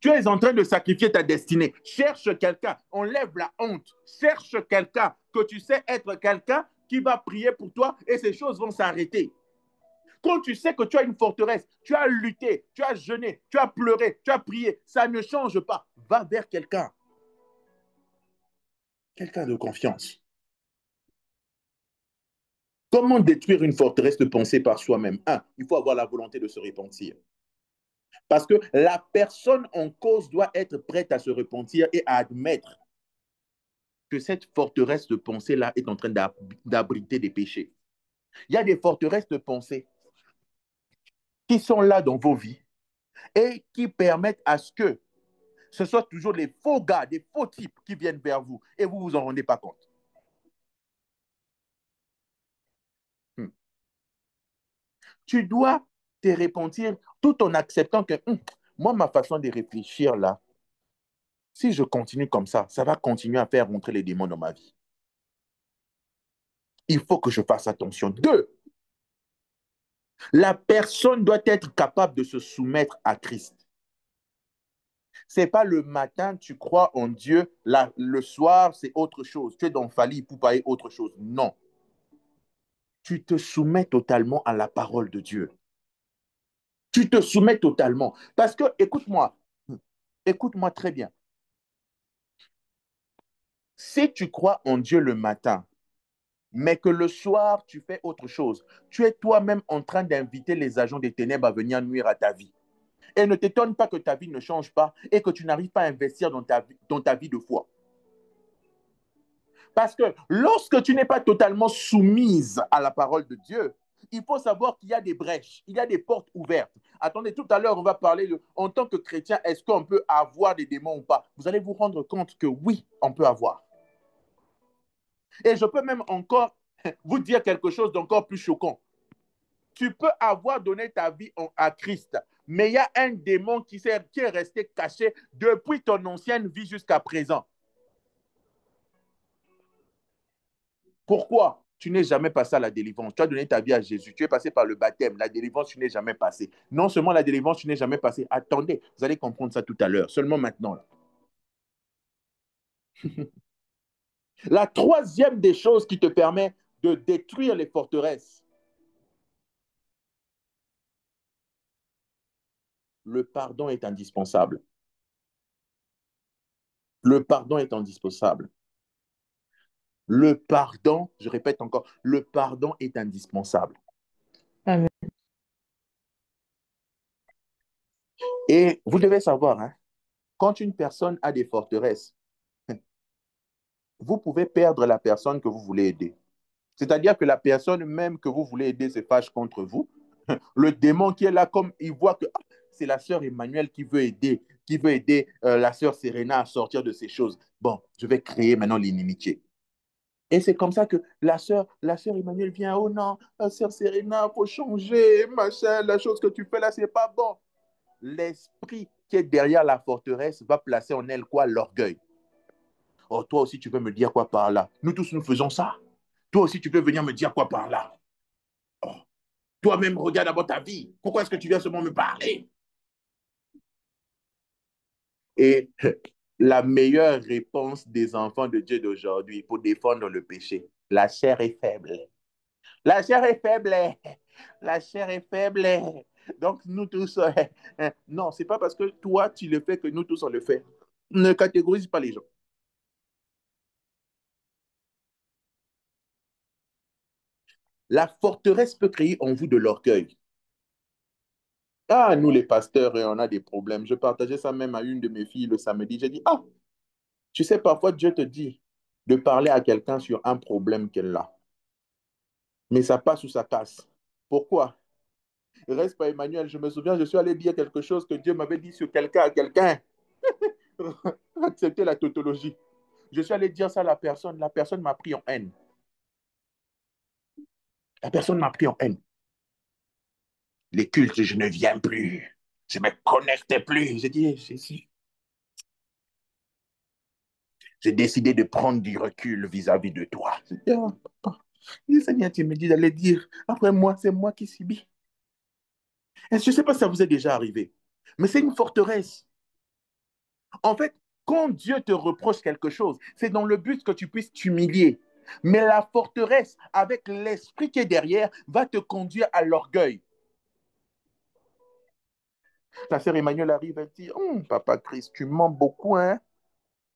Tu es en train de sacrifier ta destinée. Cherche quelqu'un, enlève la honte. Cherche quelqu'un que tu sais être quelqu'un qui va prier pour toi et ces choses vont s'arrêter. Quand tu sais que tu as une forteresse, tu as lutté, tu as jeûné, tu as pleuré, tu as prié, ça ne change pas. Va vers quelqu'un. Quelqu'un de confiance. Comment détruire une forteresse de pensée par soi-même? Un, il faut avoir la volonté de se repentir. Parce que la personne en cause doit être prête à se repentir et à admettre que cette forteresse de pensée-là est en train d'abriter des péchés. Il y a des forteresses de pensée qui sont là dans vos vies et qui permettent à ce que ce soit toujours les faux gars, des faux types qui viennent vers vous et vous ne vous en rendez pas compte. Tu dois te repentir tout en acceptant que moi, ma façon de réfléchir là, si je continue comme ça va continuer à faire rentrer les démons dans ma vie. Il faut que je fasse attention. Deux, la personne doit être capable de se soumettre à Christ. Ce n'est pas le matin, tu crois en Dieu, le soir, c'est autre chose. Tu es dans Fali pour parler autre chose. Non. Tu te soumets totalement à la parole de Dieu. Tu te soumets totalement. Parce que, écoute-moi très bien. Si tu crois en Dieu le matin, mais que le soir, tu fais autre chose, tu es toi-même en train d'inviter les agents des ténèbres à venir nuire à ta vie. Et ne t'étonne pas que ta vie ne change pas et que tu n'arrives pas à investir dans ta vie de foi. Parce que lorsque tu n'es pas totalement soumise à la parole de Dieu, il faut savoir qu'il y a des brèches, il y a des portes ouvertes. Attendez, tout à l'heure, on va parler en tant que chrétien, est-ce qu'on peut avoir des démons ou pas? Vous allez vous rendre compte que oui, on peut avoir. Et je peux même encore vous dire quelque chose d'encore plus choquant. Tu peux avoir donné ta vie à Christ, mais il y a un démon qui est resté caché depuis ton ancienne vie jusqu'à présent. Pourquoi? Tu n'es jamais passé à la délivrance. Tu as donné ta vie à Jésus. Tu es passé par le baptême. La délivrance, tu n'es jamais passé. Non seulement la délivrance, tu n'es jamais passé. Attendez, vous allez comprendre ça tout à l'heure. Seulement maintenant. Là. La troisième des choses qui te permet de détruire les forteresses, le pardon est indispensable. Le pardon est indispensable. Le pardon, je répète encore, le pardon est indispensable. Amen. Et vous devez savoir, hein, quand une personne a des forteresses, vous pouvez perdre la personne que vous voulez aider. C'est-à-dire que la personne même que vous voulez aider se fâche contre vous. Le démon qui est là, comme il voit que c'est la sœur Emmanuel qui veut aider la sœur Serena à sortir de ces choses. Bon, je vais créer maintenant l'inimitié. Et c'est comme ça que la sœur Emmanuel vient, oh non, la sœur Serena, il faut changer, machin, la chose que tu fais là, c'est pas bon. L'esprit qui est derrière la forteresse va placer en elle quoi? L'orgueil. Oh, toi aussi, tu peux me dire quoi par là? Nous tous, nous faisons ça. Toi aussi, tu peux venir me dire quoi par là? Oh, toi-même, regarde d'abord ta vie. Pourquoi est-ce que tu viens seulement me parler? Et la meilleure réponse des enfants de Dieu d'aujourd'hui pour défendre le péché, la chair est faible. La chair est faible. La chair est faible. Donc, nous tous, non, c'est pas parce que toi, tu le fais que nous tous, on le fait. Ne catégorise pas les gens. La forteresse peut créer en vous de l'orgueil. Ah, nous les pasteurs, on a des problèmes. Je partageais ça même à une de mes filles le samedi. J'ai dit, ah, tu sais, parfois Dieu te dit de parler à quelqu'un sur un problème qu'elle a. Mais ça passe ou ça casse. Pourquoi? Reste pas Emmanuel. Je me souviens, je suis allé dire quelque chose que Dieu m'avait dit sur quelqu'un à quelqu'un. Accepter la tautologie. Je suis allé dire ça à la personne m'a pris en haine. La personne m'a pris en haine. Les cultes, je ne viens plus. Je ne me connecte plus. J'ai dit, Jésus, j'ai décidé de prendre du recul vis-à-vis de toi. J'ai dit, oh, papa. Le Seigneur, tu me dis d'aller dire, après moi, c'est moi qui subis. Je ne sais pas si ça vous est déjà arrivé, mais c'est une forteresse. En fait, quand Dieu te reproche quelque chose, c'est dans le but que tu puisses t'humilier. Mais la forteresse, avec l'esprit qui est derrière, va te conduire à l'orgueil. Ta sœur Emmanuel arrive, elle dit, Papa Christ, tu mens beaucoup, hein?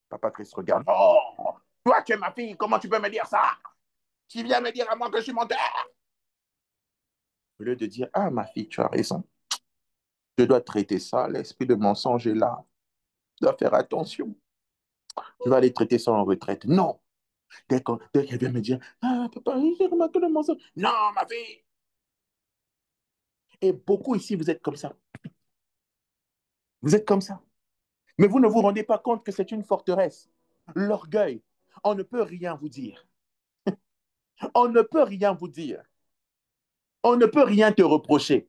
Papa Christ regarde, oh, toi tu es ma fille, comment tu peux me dire ça? Tu viens me dire à moi que je suis menteur? Au lieu de dire, ah ma fille, tu as raison. Je dois traiter ça, l'esprit de mensonge est là. Je dois faire attention. Je vais aller traiter ça en retraite. Non. Dès qu'elle vient me dire, ah papa, j'ai remarqué le mensonge. Non, ma fille. Et beaucoup ici, vous êtes comme ça. Vous êtes comme ça. Mais vous ne vous rendez pas compte que c'est une forteresse. L'orgueil. On ne peut rien vous dire. On ne peut rien vous dire. On ne peut rien te reprocher.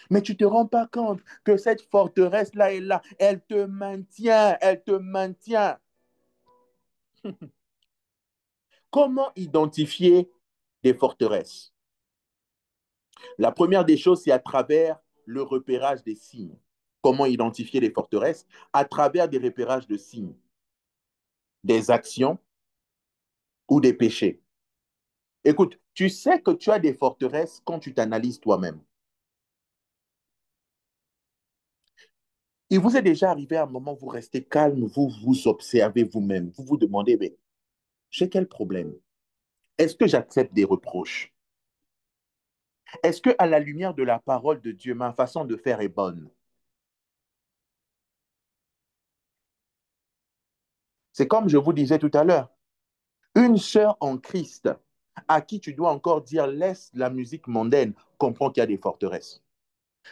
Mais tu ne te rends pas compte que cette forteresse-là est là. Elle te maintient. Elle te maintient. Comment identifier des forteresses? La première des choses, c'est à travers le repérage des signes. Comment identifier les forteresses? À travers des repérages de signes, des actions ou des péchés. Écoute, tu sais que tu as des forteresses quand tu t'analyses toi-même. Il vous est déjà arrivé à un moment, vous restez calme, vous vous observez vous-même, vous vous demandez, mais j'ai quel problème? Est-ce que j'accepte des reproches? Est-ce que, à la lumière de la parole de Dieu, ma façon de faire est bonne? C'est comme je vous disais tout à l'heure, une sœur en Christ à qui tu dois encore dire laisse la musique mondaine, comprends qu'il y a des forteresses.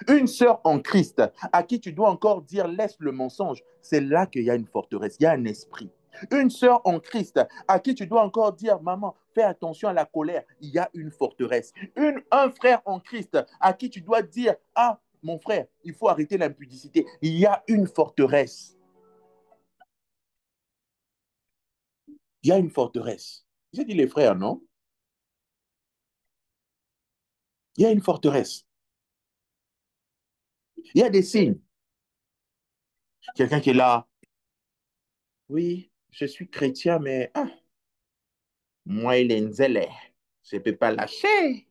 Une sœur en Christ à qui tu dois encore dire laisse le mensonge, c'est là qu'il y a une forteresse, il y a un esprit. Une sœur en Christ à qui tu dois encore dire maman, fais attention à la colère, il y a une forteresse. Un frère en Christ à qui tu dois dire ah mon frère, il faut arrêter l'impudicité, il y a une forteresse. Il y a une forteresse. J'ai dit les frères, non? Il y a une forteresse. Il y a des signes. Quelqu'un qui est là, oui, je suis chrétien, mais moi, il est nzélé. Je ne peux pas lâcher.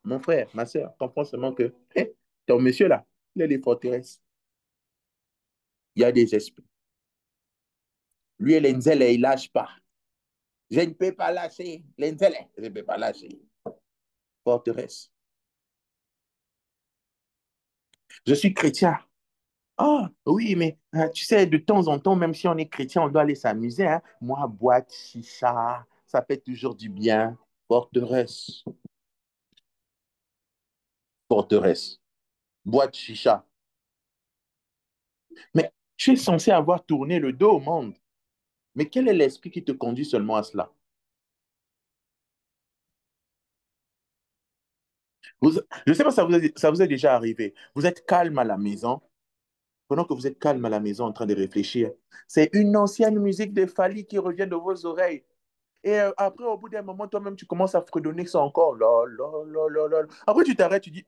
Mon frère, ma soeur, comprends seulement que ton monsieur là, il a des forteresses. Il y a des esprits. Lui, il est nzélé, il ne lâche pas. Je ne peux pas lâcher. L'nzélé, je ne peux pas lâcher. Forteresse. Je suis chrétien. Ah, oui, mais tu sais, de temps en temps, même si on est chrétien, on doit aller s'amuser. Hein. Moi, boîte, chicha, ça fait toujours du bien. Forteresse. Forteresse. Boîte, chicha. Mais tu es censé avoir tourné le dos au monde. Mais quel est l'esprit qui te conduit seulement à cela? Je ne sais pas si ça vous est déjà arrivé. Vous êtes calme à la maison. Pendant que vous êtes calme à la maison en train de réfléchir, c'est une ancienne musique de Fali qui revient de vos oreilles. Et après, au bout d'un moment, toi-même, tu commences à fredonner ça encore. Là, là, là, là, là. Après, tu t'arrêtes, tu dis,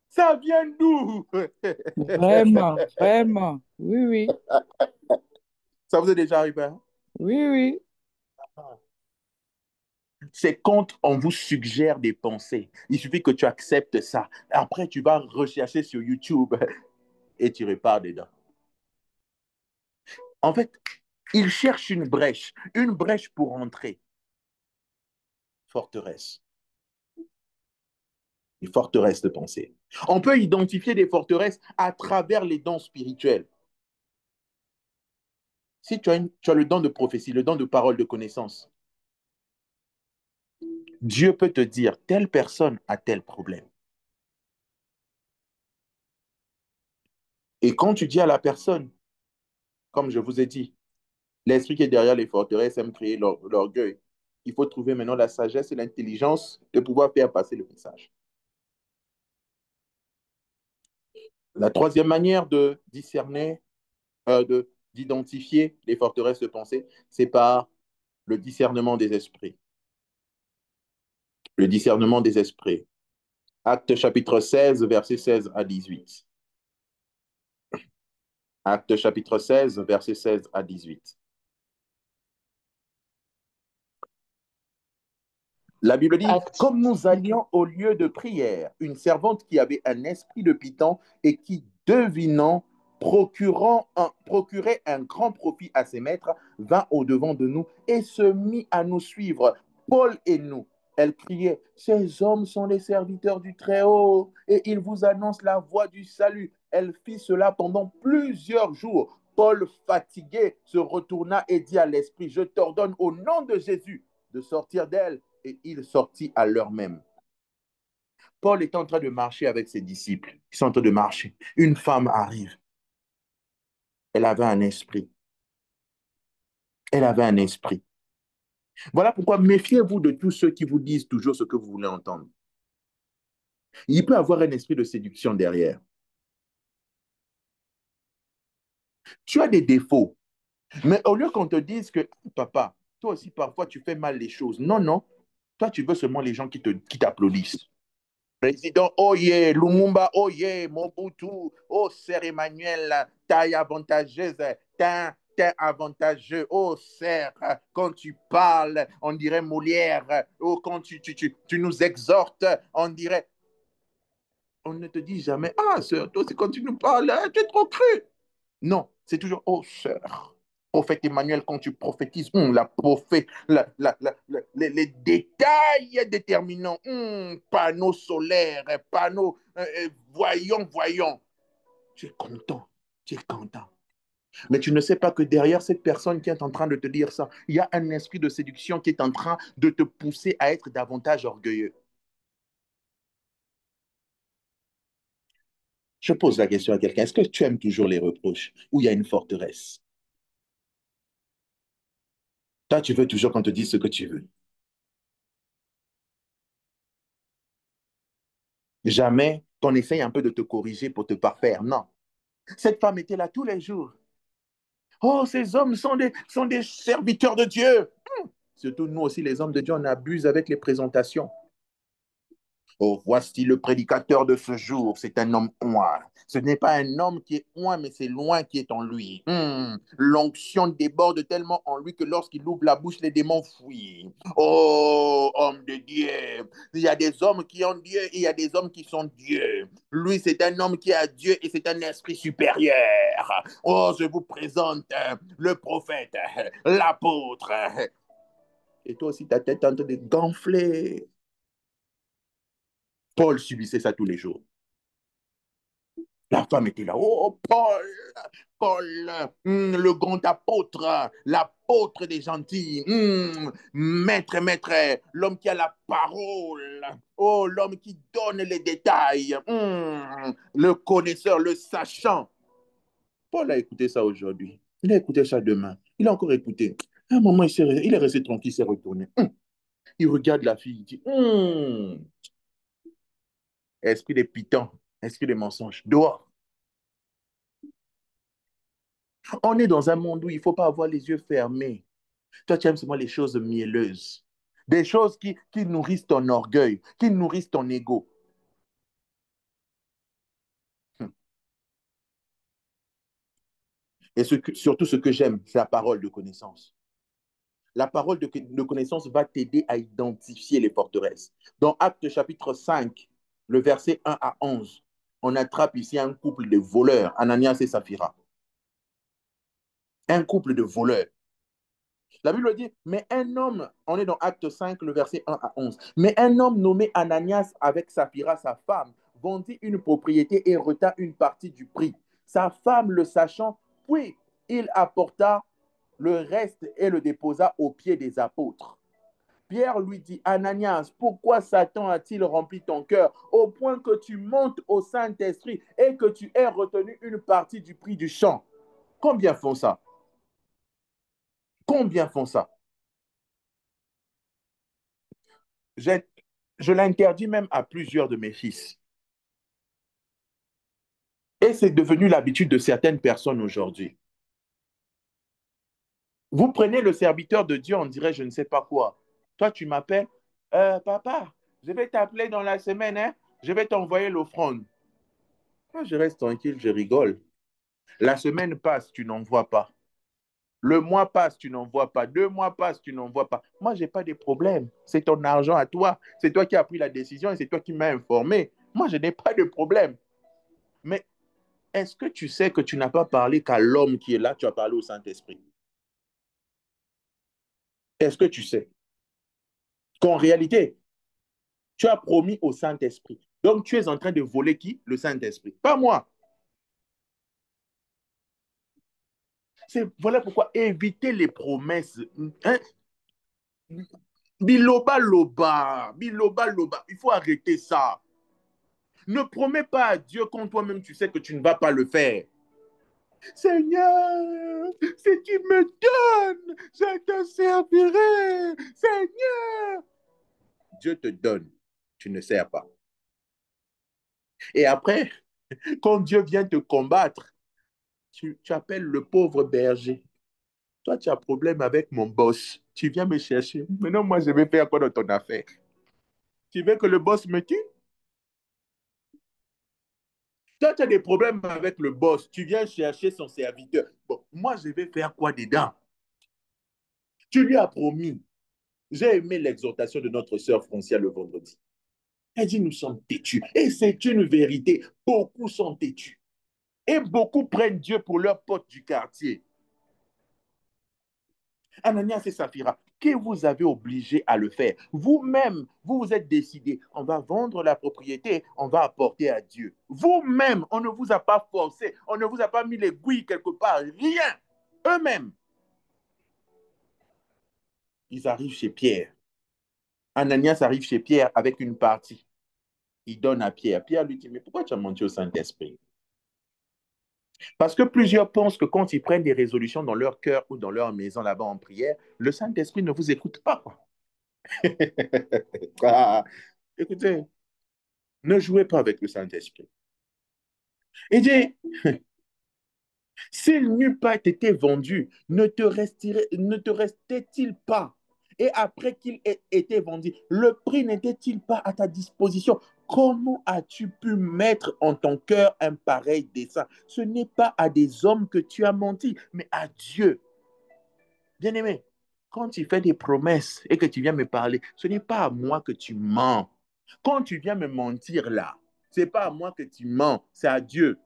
ça vient d'où? Vraiment, vraiment. Oui, oui. Ça vous est déjà arrivé, hein? Oui, oui. C'est quand on vous suggère des pensées. Il suffit que tu acceptes ça. Après, tu vas rechercher sur YouTube et tu repars dedans. En fait, il cherche une brèche pour entrer. Forteresse. Une forteresse de pensée. On peut identifier des forteresses à travers les dons spirituels. Si tu as le don de prophétie, le don de parole de connaissance, Dieu peut te dire, telle personne a tel problème. Et quand tu dis à la personne, comme je vous ai dit, l'esprit qui est derrière les forteresses aime créer l'orgueil. Il faut trouver maintenant la sagesse et l'intelligence de pouvoir faire passer le message. La troisième manière de discerner, d'identifier les forteresses de pensée, c'est par le discernement des esprits. Le discernement des esprits. Acte chapitre 16, versets 16 à 18. Acte chapitre 16, versets 16 à 18. La Bible dit, Acte. comme nous allions au lieu de prière, une servante qui avait un esprit de python et qui, devinant, procurait un grand profit à ses maîtres, vint au-devant de nous et se mit à nous suivre, Paul et nous. Elle criait, ces hommes sont les serviteurs du Très-Haut et ils vous annoncent la voie du salut. Elle fit cela pendant plusieurs jours. Paul, fatigué, se retourna et dit à l'esprit, je t'ordonne au nom de Jésus de sortir d'elle, et il sortit à l'heure même. Paul est en train de marcher avec ses disciples. Ils sont en train de marcher. Une femme arrive. Elle avait un esprit. Elle avait un esprit. Voilà pourquoi méfiez-vous de tous ceux qui vous disent toujours ce que vous voulez entendre. Il peut avoir un esprit de séduction derrière. Tu as des défauts, mais au lieu qu'on te dise que, papa, toi aussi parfois tu fais mal les choses. Non, non. Toi, tu veux seulement les gens qui t'applaudissent. Président, oh yeah, Lumumba, oh yeah, Mobutu, oh Sir Emmanuel, taille avantageuse, t'es avantageux, oh Sir, quand tu parles, on dirait Molière, oh quand tu nous exhortes, on dirait, on ne te dit jamais, ah, sœur, toi aussi, quand tu nous parles, hein, tu es trop cru. Non, c'est toujours, oh, sœur. Prophète Emmanuel, quand tu prophétises, la prophète, les détails déterminants, panneaux solaires, panneaux, voyons. Tu es content, tu es content. Mais tu ne sais pas que derrière cette personne qui est en train de te dire ça, il y a un esprit de séduction qui est en train de te pousser à être davantage orgueilleux. Je pose la question à quelqu'un, est-ce que tu aimes toujours les reproches ou il y a une forteresse? Toi, tu veux toujours qu'on te dise ce que tu veux. Jamais qu'on essaye un peu de te corriger pour te parfaire. Non. Cette femme était là tous les jours. Oh, ces hommes sont des serviteurs de Dieu. Surtout nous aussi, les hommes de Dieu, on abuse avec les présentations. Oh, voici le prédicateur de ce jour, c'est un homme oint. Ce n'est pas un homme qui est oint, mais c'est loin qui est en lui. L'onction déborde tellement en lui que lorsqu'il ouvre la bouche, les démons fuient. Oh, homme de Dieu. Il y a des hommes qui ont Dieu et il y a des hommes qui sont Dieu. Lui, c'est un homme qui a Dieu et c'est un esprit supérieur. Oh, je vous présente le prophète, l'apôtre. Et toi aussi, ta tête est en train de gonfler. Paul subissait ça tous les jours. La femme était là. Oh, Paul, le grand apôtre, l'apôtre des gentils, maître, l'homme qui a la parole, oh, l'homme qui donne les détails, le connaisseur, le sachant. Paul a écouté ça aujourd'hui. Il a écouté ça demain. Il a encore écouté. À un moment, il est resté tranquille, il s'est retourné. Il regarde la fille, il dit, esprit des pitons, esprit des mensonges, dehors. On est dans un monde où il ne faut pas avoir les yeux fermés. Toi, tu aimes seulement les choses mielleuses. Des choses qui nourrissent ton orgueil, qui nourrissent ton ego. Et surtout, ce que j'aime, c'est la parole de connaissance. La parole de connaissance va t'aider à identifier les forteresses. Dans Actes chapitre 5, le verset 1 à 11, on attrape ici un couple de voleurs, Ananias et Saphira. Un couple de voleurs. La Bible dit, mais un homme, on est dans Acte 5, le verset 1 à 11, mais un homme nommé Ananias avec Saphira, sa femme, vendit une propriété et retint une partie du prix. Sa femme le sachant, puis il apporta le reste et le déposa aux pieds des apôtres. Pierre lui dit, Ananias, pourquoi Satan a-t-il rempli ton cœur au point que tu montes au Saint-Esprit et que tu aies retenu une partie du prix du champ? Combien font ça? Combien font ça? Je l'interdis même à plusieurs de mes fils. Et c'est devenu l'habitude de certaines personnes aujourd'hui. Vous prenez le serviteur de Dieu, on dirait je ne sais pas quoi. Toi, tu m'appelles, papa, je vais t'appeler dans la semaine, hein? Je vais t'envoyer l'offrande. Moi, je reste tranquille, je rigole. La semaine passe, tu n'envoies pas. Le mois passe, tu n'envoies pas. 2 mois passent, tu n'envoies pas. Moi, je n'ai pas de problème. C'est ton argent à toi. C'est toi qui as pris la décision et c'est toi qui m'as informé. Moi, je n'ai pas de problème. Mais est-ce que tu sais que tu n'as pas parlé qu'à l'homme qui est là, tu as parlé au Saint-Esprit? Est-ce que tu sais qu'en réalité, tu as promis au Saint-Esprit? Donc, tu es en train de voler qui? Le Saint-Esprit. Pas moi. Voilà pourquoi éviter les promesses. Hein? Biloba loba, biloba loba. Il faut arrêter ça. Ne promets pas à Dieu quand toi-même tu sais que tu ne vas pas le faire. Seigneur, si tu me donnes, je te servirai. Seigneur. Dieu te donne, tu ne sers pas. Et après, quand Dieu vient te combattre, tu appelles le pauvre berger. Toi, tu as problème avec mon boss. Tu viens me chercher. Maintenant, moi, je vais faire quoi dans ton affaire? Tu veux que le boss me tue? Toi, tu as des problèmes avec le boss. Tu viens chercher son serviteur. Bon, moi, je vais faire quoi dedans? Tu lui as promis. J'ai aimé l'exhortation de notre sœur Francia le vendredi. Elle dit, nous sommes têtus. Et c'est une vérité. Beaucoup sont têtus. Et beaucoup prennent Dieu pour leur pote du quartier. Ananias et Saphira, que vous avez obligé à le faire? Vous-même, vous vous êtes décidé, on va vendre la propriété, on va apporter à Dieu. Vous-même, on ne vous a pas forcé, on ne vous a pas mis l'aiguille quelque part, rien. Eux-mêmes, ils arrivent chez Pierre. Ananias arrive chez Pierre avec une partie. Il donne à Pierre. Pierre lui dit, mais pourquoi tu as menti au Saint-Esprit? Parce que plusieurs pensent que quand ils prennent des résolutions dans leur cœur ou dans leur maison là-bas en prière, le Saint-Esprit ne vous écoute pas. Ah, écoutez, ne jouez pas avec le Saint-Esprit. Il dit, s'il n'eût pas été vendu, ne te restait-il pas? Et après qu'il ait été vendu, le prix n'était-il pas à ta disposition? Comment as-tu pu mettre en ton cœur un pareil dessein? Ce n'est pas à des hommes que tu as menti, mais à Dieu. Bien-aimé, quand tu fais des promesses et que tu viens me parler, ce n'est pas à moi que tu mens. Quand tu viens me mentir là, ce n'est pas à moi que tu mens, c'est à Dieu.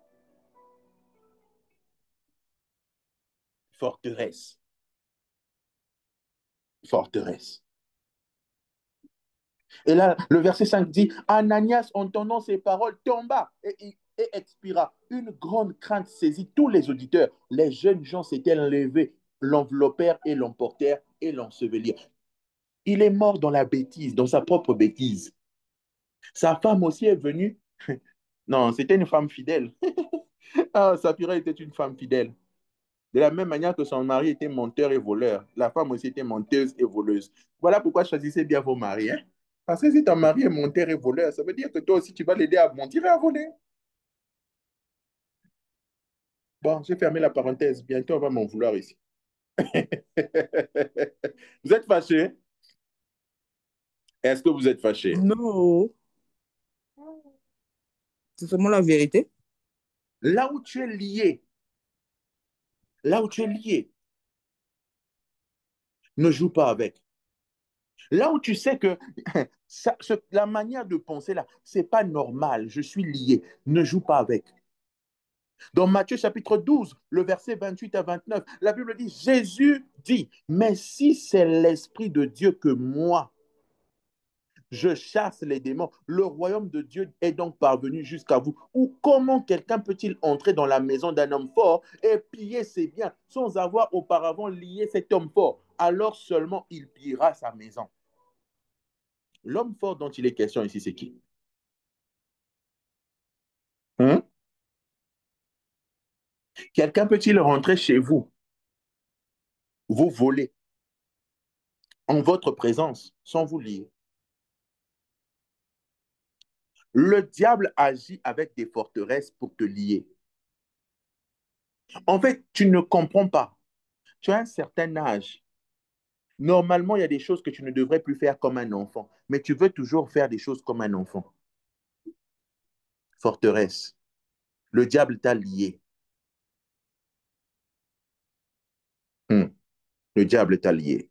Forteresse. Forteresse. Et là, le verset 5 dit, Ananias, entendant ces paroles, tomba et expira. Une grande crainte saisit tous les auditeurs. Les jeunes gens s'étaient levés, l'enveloppèrent et l'emportèrent et l'ensevelirent. Il est mort dans la bêtise, dans sa propre bêtise. Sa femme aussi est venue. Non, c'était une femme fidèle. Ah, Saphira était une femme fidèle. De la même manière que son mari était menteur et voleur, la femme aussi était menteuse et voleuse. Voilà pourquoi choisissez bien vos maris. Hein? Parce que si ton mari est menteur et voleur, ça veut dire que toi aussi, tu vas l'aider à mentir et à voler. Bon, j'ai fermé la parenthèse. Bientôt, on va m'en vouloir ici. Vous êtes fâchés? Est-ce que vous êtes fâchés? Non, c'est seulement la vérité. Là où tu es lié, là où tu es lié, ne joue pas avec. Là où tu sais que la manière de penser là, c'est pas normal, je suis lié, ne joue pas avec. Dans Matthieu chapitre 12, le verset 28 à 29, la Bible dit, Jésus dit, mais si c'est l'Esprit de Dieu que moi, je chasse les démons, le royaume de Dieu est donc parvenu jusqu'à vous. Ou comment quelqu'un peut-il entrer dans la maison d'un homme fort et piller ses biens sans avoir auparavant lié cet homme fort? Alors seulement il pillera sa maison. L'homme fort dont il est question ici, c'est qui? Hein? Quelqu'un peut-il rentrer chez vous, vous voler en votre présence sans vous lier? Le diable agit avec des forteresses pour te lier. En fait, tu ne comprends pas. Tu as un certain âge. Normalement, il y a des choses que tu ne devrais plus faire comme un enfant, mais tu veux toujours faire des choses comme un enfant. Forteresse. Le diable t'a lié. Le diable t'a lié.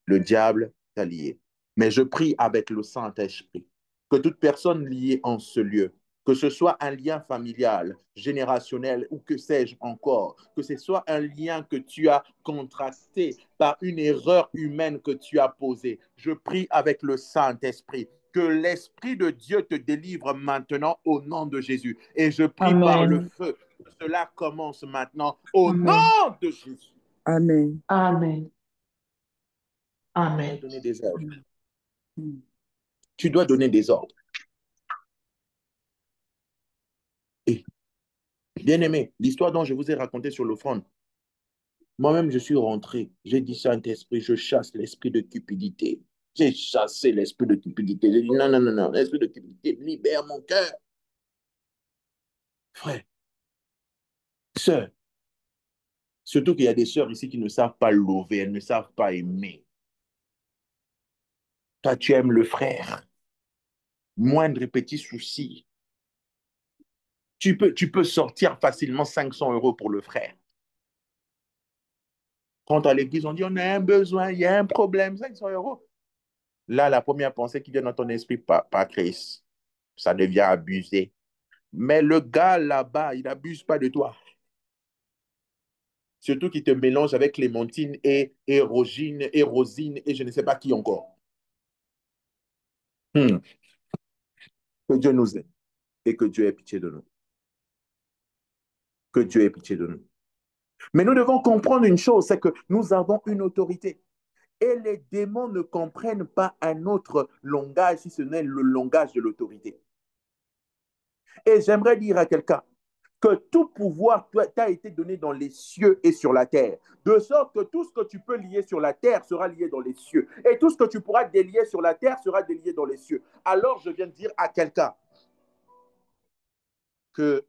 Le diable t'a lié. Mais je prie avec le Saint-Esprit que toute personne liée en ce lieu, que ce soit un lien familial, générationnel ou que sais-je encore, que ce soit un lien que tu as contrasté par une erreur humaine que tu as posée, je prie avec le Saint-Esprit que l'Esprit de Dieu te délivre maintenant au nom de Jésus. Et je prie par le Amen. feu que cela commence maintenant au Amen. nom de Jésus. Amen. Amen. Tu dois Amen. donner des ordres. Mm. Tu dois donner des ordres. Et bien-aimé, l'histoire dont je vous ai raconté sur l'offrande, moi-même, je suis rentré. J'ai dit, Saint-Esprit, je chasse l'esprit de cupidité. J'ai chassé l'esprit de cupidité. J'ai dit, non, non, non, non, l'esprit de cupidité libère mon cœur. Frère, sœur, surtout qu'il y a des sœurs ici qui ne savent pas louer, elles ne savent pas aimer. Toi, tu aimes le frère. Moindre petit souci. Tu peux sortir facilement 500 euros pour le frère. Quand à l'église, on dit, on a un besoin, il y a un problème, 500 euros. Là, la première pensée qui vient dans ton esprit, pas Christ. Ça devient abusé. Mais le gars là-bas, il n'abuse pas de toi. Surtout qu'il te mélange avec Clémentine et Rosine et Rosine et je ne sais pas qui encore. Hmm. Que Dieu nous aide et que Dieu ait pitié de nous. Que Dieu ait pitié de nous. Mais nous devons comprendre une chose, c'est que nous avons une autorité. Et les démons ne comprennent pas un autre langage si ce n'est le langage de l'autorité. Et j'aimerais dire à quelqu'un que tout pouvoir t'a été donné dans les cieux et sur la terre, de sorte que tout ce que tu peux lier sur la terre sera lié dans les cieux, et tout ce que tu pourras délier sur la terre sera délié dans les cieux. Alors je viens de dire à quelqu'un que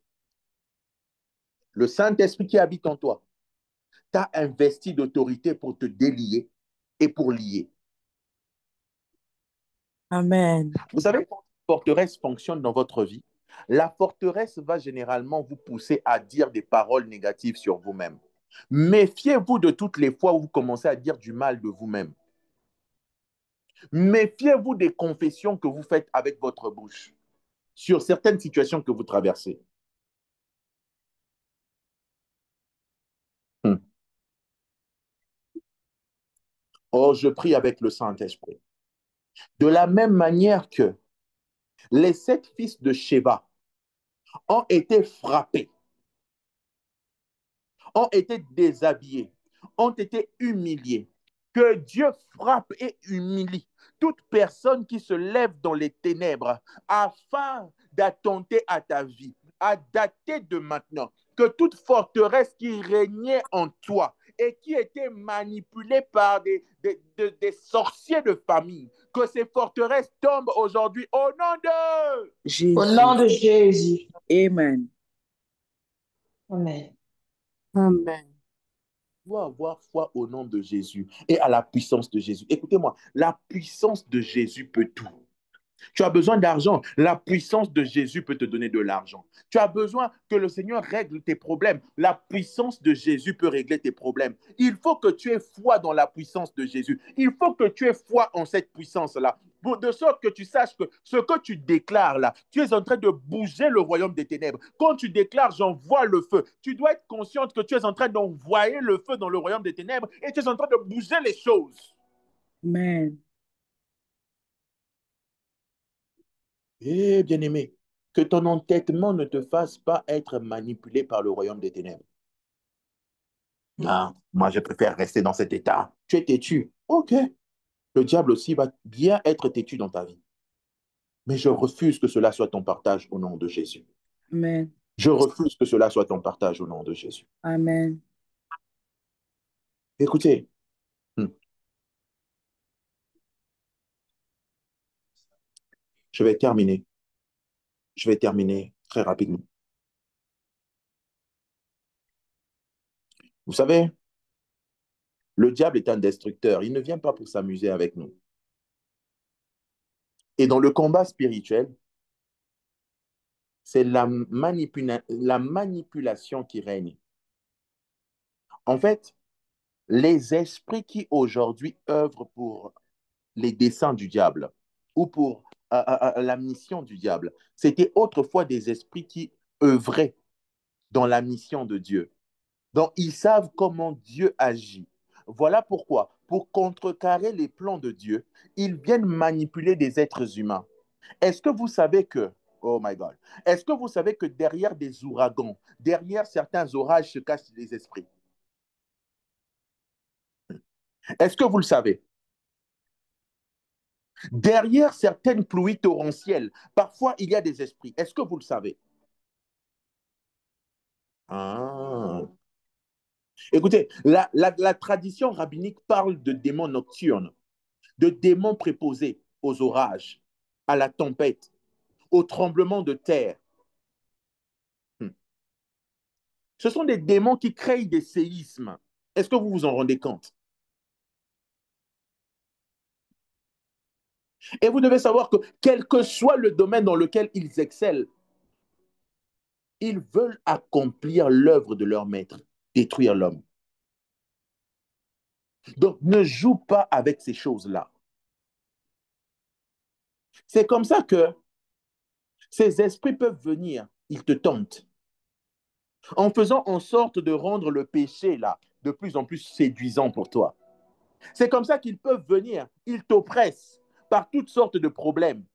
le Saint-Esprit qui habite en toi t'a investi d'autorité pour te délier et pour lier. Amen. Vous savez, quand une forteresse fonctionne dans votre vie, la forteresse va généralement vous pousser à dire des paroles négatives sur vous-même. Méfiez-vous de toutes les fois où vous commencez à dire du mal de vous-même. Méfiez-vous des confessions que vous faites avec votre bouche sur certaines situations que vous traversez. Hmm. Oh, je prie avec le Saint-Esprit. De la même manière que les 7 fils de Sheba ont été frappés, ont été déshabillés, ont été humiliés. Que Dieu frappe et humilie toute personne qui se lève dans les ténèbres afin d'attenter à ta vie, à dater de maintenant. Que toute forteresse qui régnait en toi et qui était manipulée par des sorciers de famille, que ces forteresses tombent aujourd'hui au nom de Jésus. Au nom de Jésus. Amen. Amen. Amen. Dois avoir foi au nom de Jésus et à la puissance de Jésus. Écoutez-moi, la puissance de Jésus peut tout. Tu as besoin d'argent, la puissance de Jésus peut te donner de l'argent. Tu as besoin que le Seigneur règle tes problèmes, la puissance de Jésus peut régler tes problèmes. Il faut que tu aies foi dans la puissance de Jésus. Il faut que tu aies foi en cette puissance-là, de sorte que tu saches que ce que tu déclares là, tu es en train de bouger le royaume des ténèbres. Quand tu déclares j'envoie le feu, tu dois être consciente que tu es en train d'envoyer le feu dans le royaume des ténèbres et tu es en train de bouger les choses. Amen. Eh, bien-aimé, que ton entêtement ne te fasse pas être manipulé par le royaume des ténèbres. Non, moi, je préfère rester dans cet état. Tu es têtu. OK. Le diable aussi va bien être têtu dans ta vie. Mais je refuse que cela soit ton partage au nom de Jésus. Amen. Je refuse que cela soit ton partage au nom de Jésus. Amen. Écoutez, je vais terminer. Je vais terminer très rapidement. Vous savez, le diable est un destructeur. Il ne vient pas pour s'amuser avec nous. Et dans le combat spirituel, c'est la manipulation qui règne. En fait, les esprits qui aujourd'hui œuvrent pour les desseins du diable ou pour la mission du diable, c'était autrefois des esprits qui œuvraient dans la mission de Dieu. Donc, ils savent comment Dieu agit. Voilà pourquoi, pour contrecarrer les plans de Dieu, ils viennent manipuler des êtres humains. Est-ce que vous savez que, oh my God, est-ce que vous savez que derrière des ouragans, derrière certains orages se cachent des esprits? Est-ce que vous le savez? Derrière certaines pluies torrentielles, parfois il y a des esprits. Est-ce que vous le savez? Ah. Écoutez, la tradition rabbinique parle de démons nocturnes, de démons préposés aux orages, à la tempête, aux tremblements de terre. Ce sont des démons qui créent des séismes. Est-ce que vous vous en rendez compte? Et vous devez savoir que quel que soit le domaine dans lequel ils excellent, ils veulent accomplir l'œuvre de leur maître, détruire l'homme. Donc, ne joue pas avec ces choses-là. C'est comme ça que ces esprits peuvent venir, ils te tentent, en faisant en sorte de rendre le péché, là, de plus en plus séduisant pour toi. C'est comme ça qu'ils peuvent venir, ils t'oppressent par toutes sortes de problèmes.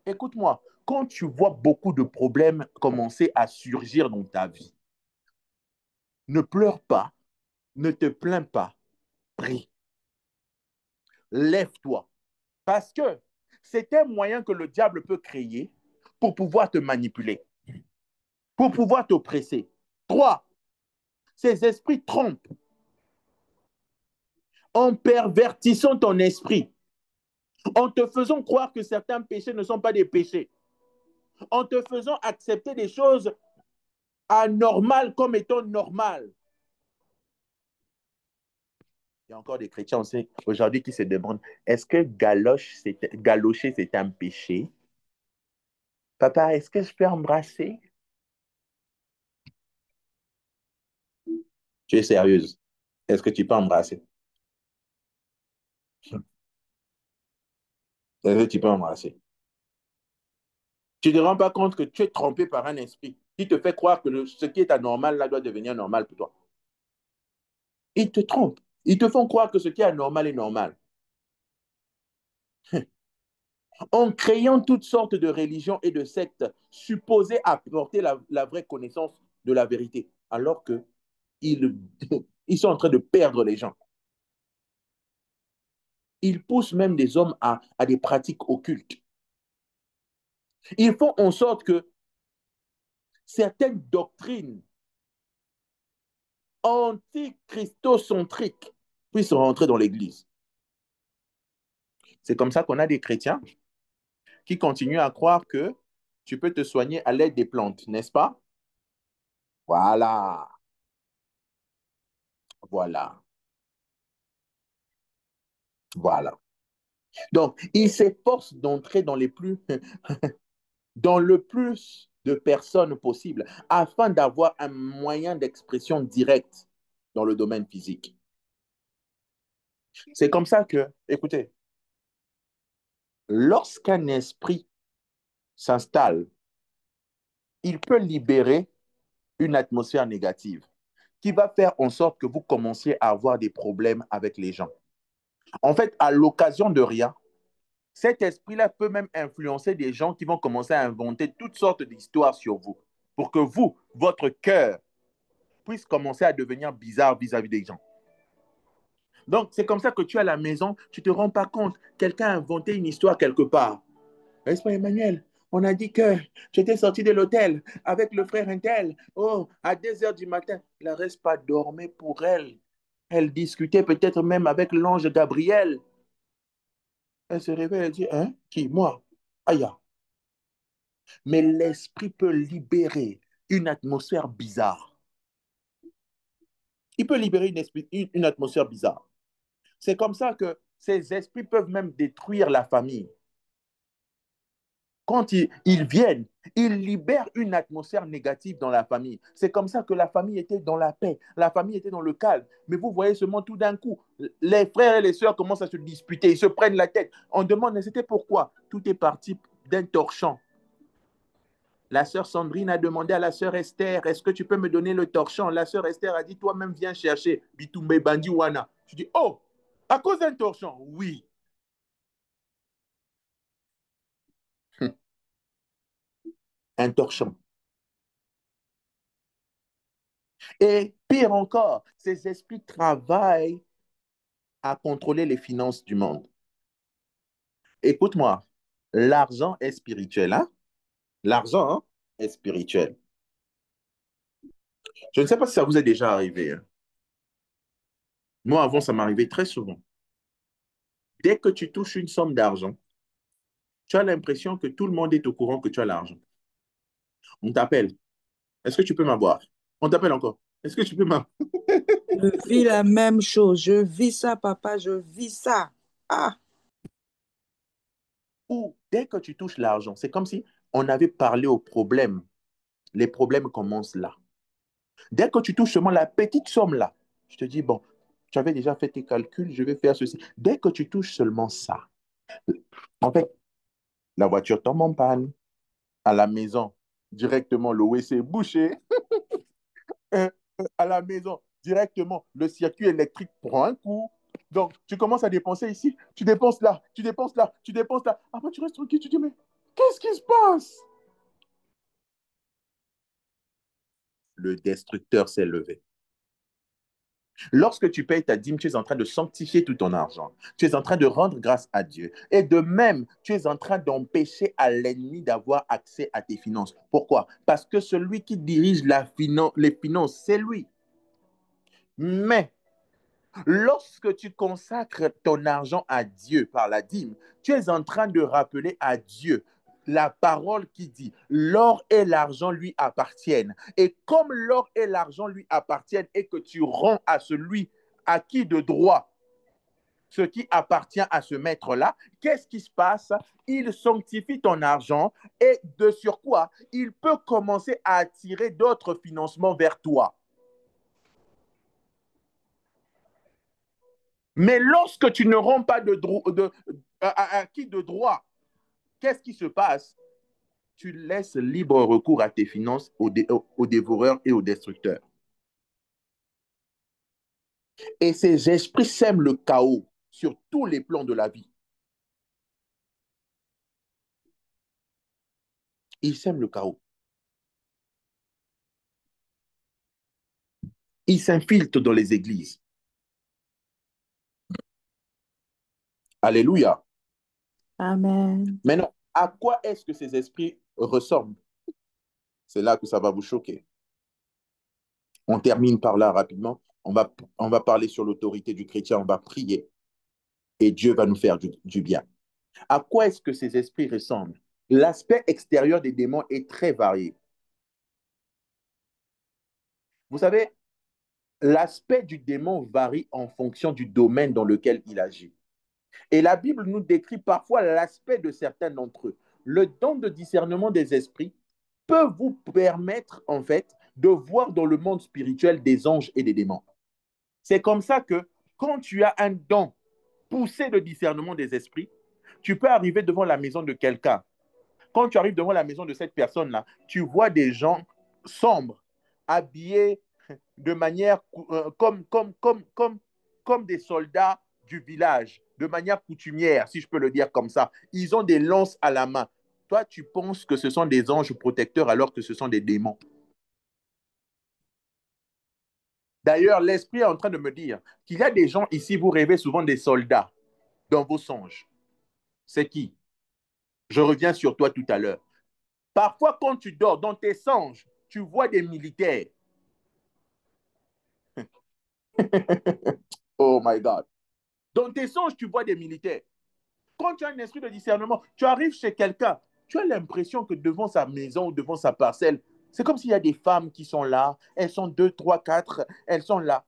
Écoute-moi, quand tu vois beaucoup de problèmes commencer à surgir dans ta vie, ne pleure pas, ne te plains pas, prie, lève-toi. Parce que c'est un moyen que le diable peut créer pour pouvoir te manipuler, pour pouvoir t'oppresser. 3, ces esprits trompent en pervertissant ton esprit, en te faisant croire que certains péchés ne sont pas des péchés, en te faisant accepter des choses anormales comme étant normales. Il y a encore des chrétiens aujourd'hui qui se demandent, est-ce que galocher, c'est un péché? Papa, est-ce que je peux embrasser? Tu es sérieuse? Est-ce que tu peux embrasser? Est-ce que tu peux embrasser? Tu ne te rends pas compte que tu es trompé par un esprit qui te fait croire que ce qui est anormal là doit devenir normal pour toi. Ils te trompent. Ils te font croire que ce qui est anormal est normal. En créant toutes sortes de religions et de sectes supposées apporter la vraie connaissance de la vérité, alors que ils, ils sont en train de perdre les gens. Ils poussent même des hommes à des pratiques occultes. Ils font en sorte que certaines doctrines anti-christocentriques puissent rentrer dans l'Église. C'est comme ça qu'on a des chrétiens qui continuent à croire que tu peux te soigner à l'aide des plantes, n'est-ce pas? Voilà, voilà, voilà. Donc, ils s'efforcent d'entrer dans le plus de personnes possible afin d'avoir un moyen d'expression direct dans le domaine physique. C'est comme ça que, écoutez, lorsqu'un esprit s'installe, il peut libérer une atmosphère négative qui va faire en sorte que vous commenciez à avoir des problèmes avec les gens. En fait, à l'occasion de rien, cet esprit-là peut même influencer des gens qui vont commencer à inventer toutes sortes d'histoires sur vous pour que vous, votre cœur, puisse commencer à devenir bizarre vis-à-vis des gens. Donc, c'est comme ça que tu es à la maison, tu ne te rends pas compte. Quelqu'un a inventé une histoire quelque part. N'est-ce pas, Emmanuel? On a dit que tu étais sorti de l'hôtel avec le frère Intel. Oh, à 2 heures du matin, il ne reste pas dormir pour elle. Elle discutait peut-être même avec l'ange Gabriel. Elle se réveille, elle dit, hein? Qui? Moi? Aïe. Mais l'esprit peut libérer une atmosphère bizarre. Il peut libérer une atmosphère bizarre. C'est comme ça que ces esprits peuvent même détruire la famille. Quand ils viennent, ils libèrent une atmosphère négative dans la famille. C'est comme ça que la famille était dans la paix, la famille était dans le calme. Mais vous voyez seulement tout d'un coup, les frères et les sœurs commencent à se disputer, ils se prennent la tête. On demande, mais c'était pourquoi? Tout est parti d'un torchon. La sœur Sandrine a demandé à la sœur Esther, est-ce que tu peux me donner le torchon? La sœur Esther a dit, toi-même viens chercher. Bitumbe Bandi Wana. Je dis, oh, à cause d'un torchon? Oui. Un torchon. Et pire encore, ces esprits travaillent à contrôler les finances du monde. Écoute-moi, l'argent est spirituel, hein? L'argent hein, est spirituel. Je ne sais pas si ça vous est déjà arrivé. Hein. Moi, avant, ça m'arrivait très souvent. Dès que tu touches une somme d'argent, tu as l'impression que tout le monde est au courant que tu as l'argent. On t'appelle. Est-ce que tu peux m'avoir? On t'appelle encore. Est-ce que tu peux m'avoir? Je vis la même chose. Je vis ça, papa. Je vis ça. Ah, Ou dès que tu touches l'argent, c'est comme si on avait parlé au problème. Les problèmes commencent là. Dès que tu touches seulement la petite somme là, je te dis, bon, tu avais déjà fait tes calculs, je vais faire ceci. Dès que tu touches seulement ça, en fait, La voiture tombe en panne. À la maison, directement, le WC est bouché. À la maison, directement, le circuit électrique prend un coup. Donc, tu commences à dépenser ici, tu dépenses là, tu dépenses là, tu dépenses là. Après, tu restes tranquille, tu dis, mais qu'est-ce qui se passe? Le destructeur s'est levé. Lorsque tu payes ta dîme, tu es en train de sanctifier tout ton argent. Tu es en train de rendre grâce à Dieu. Et de même, tu es en train d'empêcher à l'ennemi d'avoir accès à tes finances. Pourquoi? Parce que celui qui dirige les finances, c'est lui. Mais lorsque tu consacres ton argent à Dieu par la dîme, tu es en train de rappeler à Dieu la parole qui dit, l'or et l'argent lui appartiennent. Et comme l'or et l'argent lui appartiennent et que tu rends à celui à qui de droit ce qui appartient à ce maître-là, qu'est-ce qui se passe? Il sanctifie ton argent et de surcroît, il peut commencer à attirer d'autres financements vers toi. Mais lorsque tu ne rends pas à qui de droit, qu'est-ce qui se passe? Tu laisses libre recours à tes finances aux dévoreurs et aux destructeurs. Et ces esprits sèment le chaos sur tous les plans de la vie. Ils sèment le chaos. Ils s'infiltrent dans les églises. Alléluia. Amen. Maintenant, à quoi est-ce que ces esprits ressemblent? C'est là que ça va vous choquer. On termine par là rapidement. On va parler sur l'autorité du chrétien, on va prier et Dieu va nous faire du bien. À quoi est-ce que ces esprits ressemblent? L'aspect extérieur des démons est très varié. Vous savez, l'aspect du démon varie en fonction du domaine dans lequel il agit. Et la Bible nous décrit parfois l'aspect de certains d'entre eux. Le don de discernement des esprits peut vous permettre, en fait, de voir dans le monde spirituel des anges et des démons. C'est comme ça que quand tu as un don poussé de discernement des esprits, tu peux arriver devant la maison de quelqu'un. Quand tu arrives devant la maison de cette personne-là, tu vois des gens sombres, habillés de manière comme des soldats du village, de manière coutumière, si je peux le dire comme ça. Ils ont des lances à la main. Toi, tu penses que ce sont des anges protecteurs alors que ce sont des démons. D'ailleurs, l'esprit est en train de me dire qu'il y a des gens ici, vous rêvez souvent des soldats dans vos songes. C'est qui? Je reviens sur toi tout à l'heure. Parfois, quand tu dors dans tes songes, tu vois des militaires. Oh my God. Dans tes songes, tu vois des militaires. Quand tu as un esprit de discernement, tu arrives chez quelqu'un, tu as l'impression que devant sa maison ou devant sa parcelle, c'est comme s'il y a des femmes qui sont là. Elles sont deux, trois, quatre. Elles sont là.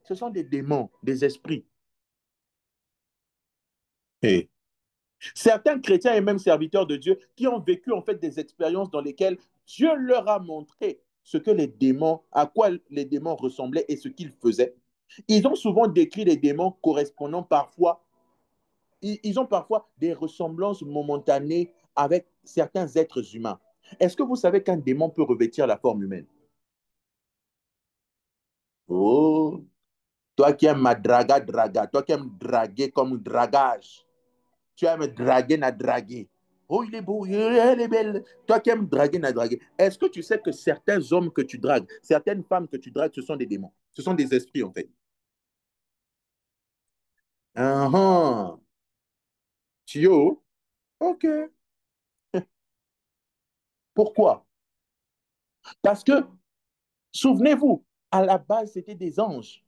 Ce sont des démons, des esprits. Et certains chrétiens et même serviteurs de Dieu qui ont vécu en fait des expériences dans lesquelles Dieu leur a montré ce que les démons, à quoi les démons ressemblaient et ce qu'ils faisaient. Ils ont souvent décrit les démons correspondant parfois, ils ont parfois des ressemblances momentanées avec certains êtres humains. Est-ce que vous savez qu'un démon peut revêtir la forme humaine? Oh, toi qui aimes ma draga, toi qui aimes draguer comme dragage. Tu aimes draguer, na draguer. Oh, il est beau, elle est belle. Toi qui aimes draguer, na draguer. Est-ce que tu sais que certains hommes que tu dragues, certaines femmes que tu dragues, ce sont des démons? Ce sont des esprits, en fait. Uh -huh. Tio, ok. Pourquoi? Parce que, souvenez-vous, à la base, c'était des anges.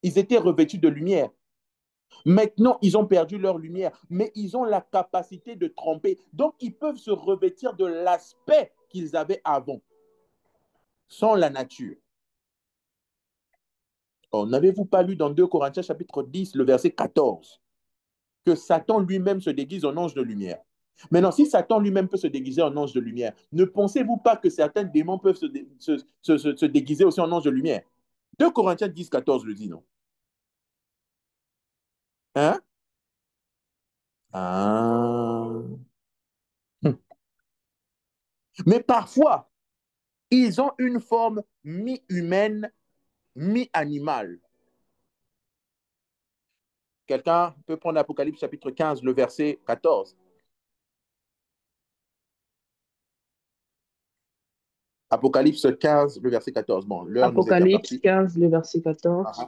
Ils étaient revêtus de lumière. Maintenant, ils ont perdu leur lumière, mais ils ont la capacité de tromper. Donc, ils peuvent se revêtir de l'aspect qu'ils avaient avant, sans la nature. Oh, n'avez-vous pas lu dans 2 Corinthiens chapitre 10, le verset 14, que Satan lui-même se déguise en ange de lumière? Maintenant, si Satan lui-même peut se déguiser en ange de lumière, ne pensez-vous pas que certains démons peuvent se déguiser aussi en ange de lumière? 2 Corinthiens 10, 14 le dit, non? Hein? Ah. Mais parfois, ils ont une forme mi-humaine, mi-animale. Quelqu'un peut prendre Apocalypse chapitre 15, le verset 14. Apocalypse 15, le verset 14. Bon, l'heure nous est Apocalypse impartie. 15, le verset 14.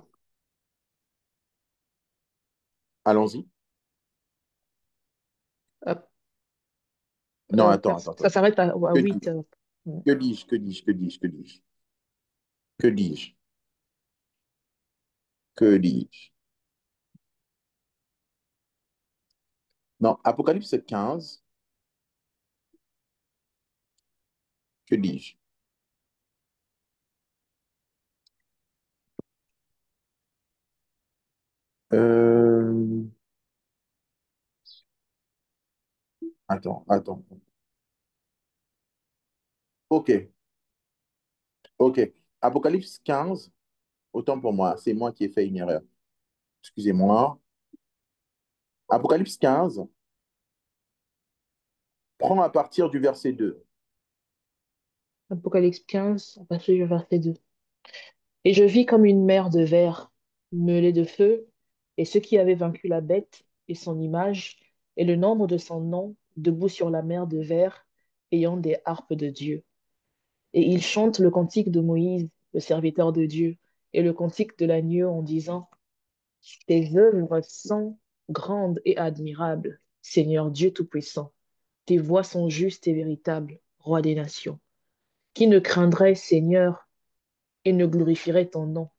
Allons-y. Hop, Non, attends. ça s'arrête à Que 8. dis-je? Que dis-je? Que dis-je? Que dis-je? Que dis-je? Que dis-je? Que dis-je? Non, Apocalypse 15, que dis-je? Euh, Attends. Ok, ok. Apocalypse 15, autant pour moi, c'est moi qui ai fait une erreur. Excusez-moi. Apocalypse 15, prends à partir du verset 2. Apocalypse 15, à partir du verset 2. Et je vis comme une mer de verre, mêlée de feu, et ceux qui avaient vaincu la bête et son image, et le nombre de son nom, debout sur la mer de verre, ayant des harpes de Dieu. Et ils chantent le cantique de Moïse, le serviteur de Dieu, et le cantique de l'agneau en disant, tes œuvres sont grandes et admirables, Seigneur Dieu Tout-Puissant. Tes voies sont justes et véritables, Roi des nations. Qui ne craindrait, Seigneur, et ne glorifierait ton nom?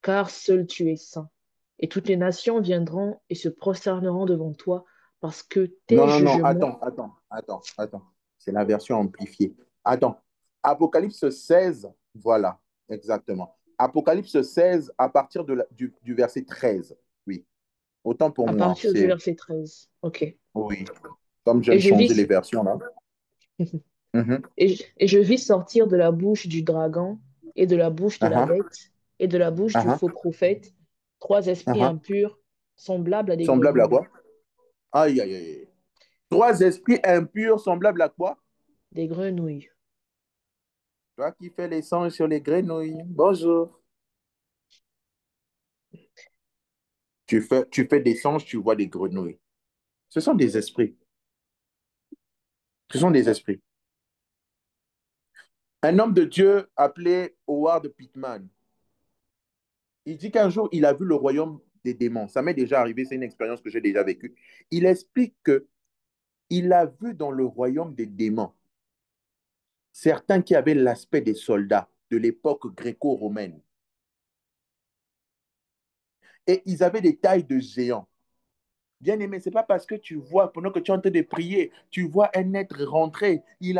Car seul tu es saint. Et toutes les nations viendront et se prosterneront devant toi, parce que tes Non, jugements, attends. C'est la version amplifiée. Attends. Apocalypse 16, voilà, exactement. Apocalypse 16 à partir du verset 13. Oui, autant pour à moi, partir du c'est... verset 13. OK. Oui, comme Et j'aime je changer les vis, versions là. Mhm. et je vis sortir de la bouche du dragon, et de la bouche de la Uh-huh, bête, et de la bouche du uh-huh, faux prophète, trois esprits uh-huh. impurs, semblables à des Semblable à grenouilles, quoi? Aïe, aïe, aïe. Trois esprits impurs semblables à quoi? des grenouilles. Toi qui fais les songes sur les grenouilles. Bonjour. Tu fais des songes, tu vois des grenouilles. Ce sont des esprits. Ce sont des esprits. Un homme de Dieu appelé Howard Pittman, il dit qu'un jour, il a vu le royaume des démons. Ça m'est déjà arrivé, c'est une expérience que j'ai déjà vécue. Il explique que il a vu dans le royaume des démons certains qui avaient l'aspect des soldats de l'époque gréco-romaine. Et ils avaient des tailles de géants. Bien aimé, ce n'est pas parce que tu vois, pendant que tu es en train de prier, tu vois un être rentrer. Il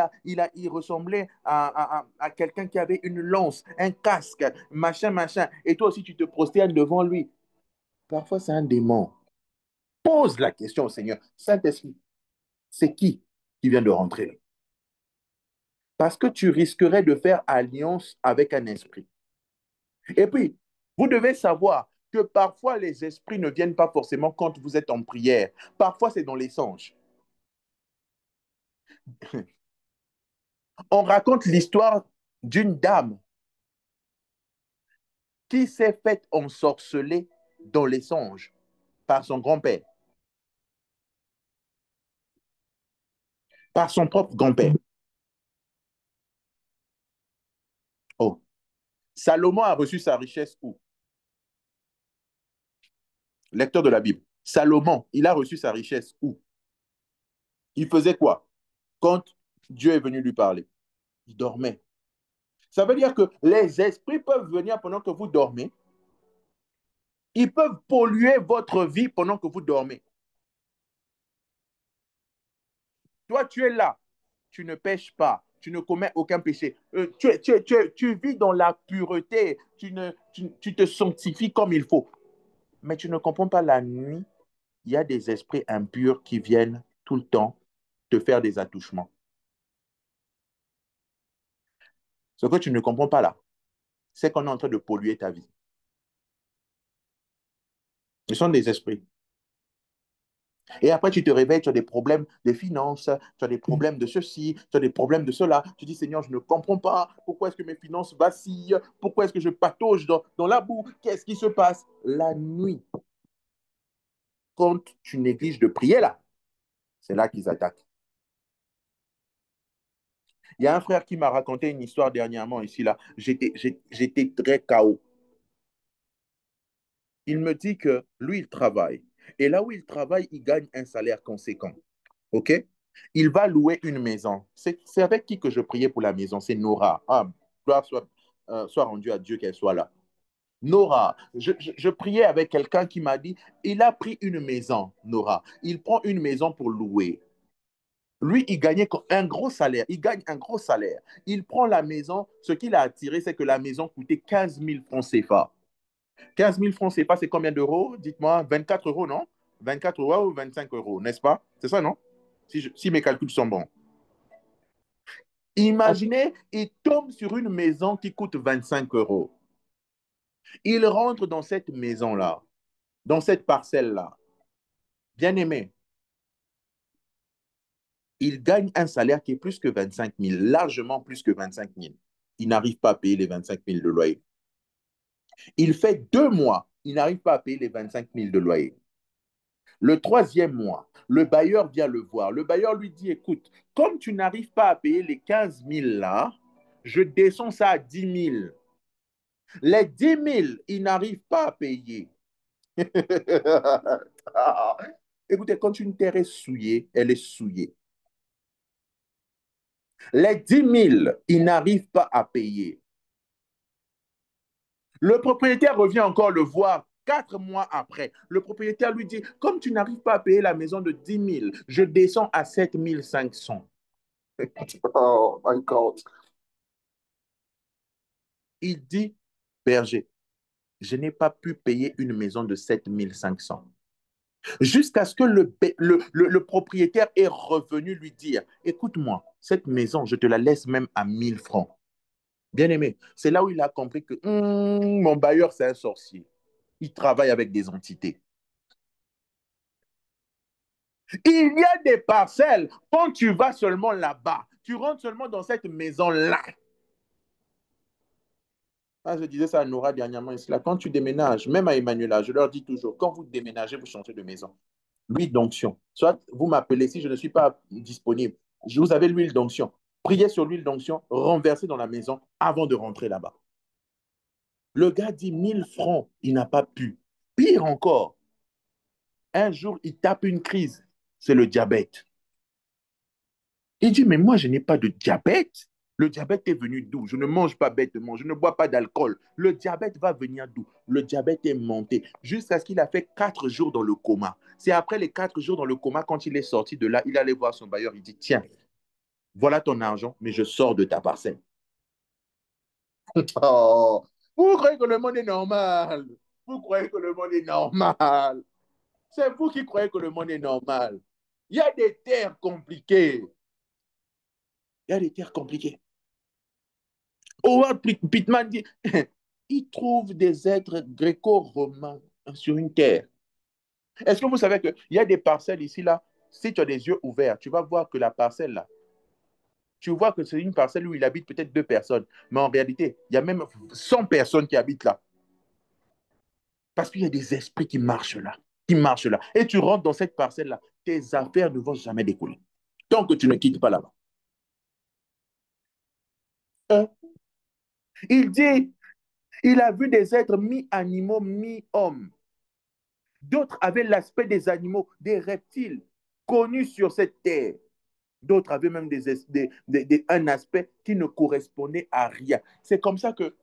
ressemblait à quelqu'un qui avait une lance, un casque, machin. Et toi aussi, tu te prosternes devant lui. Parfois, c'est un démon. Pose la question au Seigneur. Saint-Esprit, c'est qui vient de rentrer? Parce que tu risquerais de faire alliance avec un esprit. Et puis, vous devez savoir que parfois, les esprits ne viennent pas forcément quand vous êtes en prière. Parfois, c'est dans les songes. On raconte l'histoire d'une dame qui s'est faite ensorceler dans les songes par son grand-père, par son propre grand-père. Oh, Salomon a reçu sa richesse où? Lecteur de la Bible. Salomon, il a reçu sa richesse où? Il faisait quoi quand Dieu est venu lui parler? Il dormait. Ça veut dire que les esprits peuvent venir pendant que vous dormez. Ils peuvent polluer votre vie pendant que vous dormez. Toi, tu es là. Tu ne pêches pas. Tu ne commets aucun péché. Tu vis dans la pureté. Tu te sanctifies comme il faut. Mais tu ne comprends pas la nuit. Il y a des esprits impurs qui viennent tout le temps te faire des attouchements. Ce que tu ne comprends pas là, c'est qu'on est en train de polluer ta vie. Ce sont des esprits. Et après, tu te réveilles, tu as des problèmes de finances, tu as des problèmes de ceci, tu as des problèmes de cela. Tu dis, Seigneur, je ne comprends pas. Pourquoi est-ce que mes finances vacillent? Pourquoi est-ce que je patauge dans la boue? Qu'est-ce qui se passe? La nuit, quand tu négliges de prier là, c'est là qu'ils attaquent. Il y a un frère qui m'a raconté une histoire dernièrement ici là. J'étais très KO. Il me dit que lui, il travaille. Et là où il travaille, il gagne un salaire conséquent. OK? Il va louer une maison. C'est avec qui que je priais pour la maison? C'est Nora. Ah, gloire soit rendue à Dieu qu'elle soit là. Nora, je priais avec quelqu'un qui m'a dit, il a pris une maison, Nora. Il prend une maison pour louer. Lui, il gagnait un gros salaire. Il gagne un gros salaire. Il prend la maison. Ce qui l'a attiré, c'est que la maison coûtait 15 000 francs CFA. 15 000 francs CFA, c'est combien d'euros? Dites-moi, 24 euros, non? 24 euros ou 25 euros, n'est-ce pas? C'est ça, non? Si mes calculs sont bons. Imaginez, il tombe sur une maison qui coûte 25 euros. Il rentre dans cette maison-là, dans cette parcelle-là. Bien aimé, il gagne un salaire qui est plus que 25 000, largement plus que 25 000. Il n'arrive pas à payer les 25 000 de loyer. Il fait 2 mois, il n'arrive pas à payer les 25 000 de loyer. Le troisième mois, le bailleur vient le voir. Le bailleur lui dit, écoute, comme tu n'arrives pas à payer les 15 000 là, je descends ça à 10 000. Les 10 000, il n'arrive pas à payer. Écoutez, quand une terre est souillée, elle est souillée. Les 10 000, il n'arrive pas à payer. Le propriétaire revient encore le voir 4 mois après. Le propriétaire lui dit, comme tu n'arrives pas à payer la maison de 10 000, je descends à 7 500. Oh my God. Il dit, berger, je n'ai pas pu payer une maison de 7 500. Jusqu'à ce que le propriétaire est revenu lui dire, écoute-moi, cette maison, je te la laisse même à 1000 francs. Bien aimé, c'est là où il a compris que mon bailleur, c'est un sorcier. Il travaille avec des entités. Il y a des parcelles, quand tu vas seulement là-bas, tu rentres seulement dans cette maison-là. Ah, je disais ça à Nora dernièrement, ici, là, quand tu déménages, même à Emmanuela, je leur dis toujours, quand vous déménagez, vous changez de maison. L'huile d'onction. Soit vous m'appelez si je ne suis pas disponible. Vous avez l'huile d'onction. Priez sur l'huile d'onction, renversez dans la maison avant de rentrer là-bas. Le gars dit 1000 francs, il n'a pas pu. Pire encore, un jour, il tape une crise. C'est le diabète. Il dit, mais moi, je n'ai pas de diabète. Le diabète est venu d'où? Je ne mange pas bêtement, je ne bois pas d'alcool. Le diabète va venir d'où? Le diabète est monté jusqu'à ce qu'il a fait 4 jours dans le coma. C'est après les 4 jours dans le coma, quand il est sorti de là, il allait voir son bailleur. Il dit, tiens, voilà ton argent, mais je sors de ta parcelle. Oh, vous croyez que le monde est normal? Vous croyez que le monde est normal? C'est vous qui croyez que le monde est normal. Il y a des terres compliquées. Il y a des terres compliquées. Howard Pittman dit, il trouve des êtres gréco-romains sur une terre. Est-ce que vous savez qu'il y a des parcelles ici, là, si tu as des yeux ouverts, tu vas voir que la parcelle, là, tu vois que c'est une parcelle où il habite peut-être 2 personnes. Mais en réalité, il y a même 100 personnes qui habitent là. Parce qu'il y a des esprits qui marchent là. Qui marchent là. Et tu rentres dans cette parcelle-là, tes affaires ne vont jamais décoller. Tant que tu ne quittes pas là-bas. Hein? Il dit, il a vu des êtres mi-animaux, mi-hommes. D'autres avaient l'aspect des animaux, des reptiles connus sur cette terre. D'autres avaient même un aspect qui ne correspondait à rien. C'est comme ça que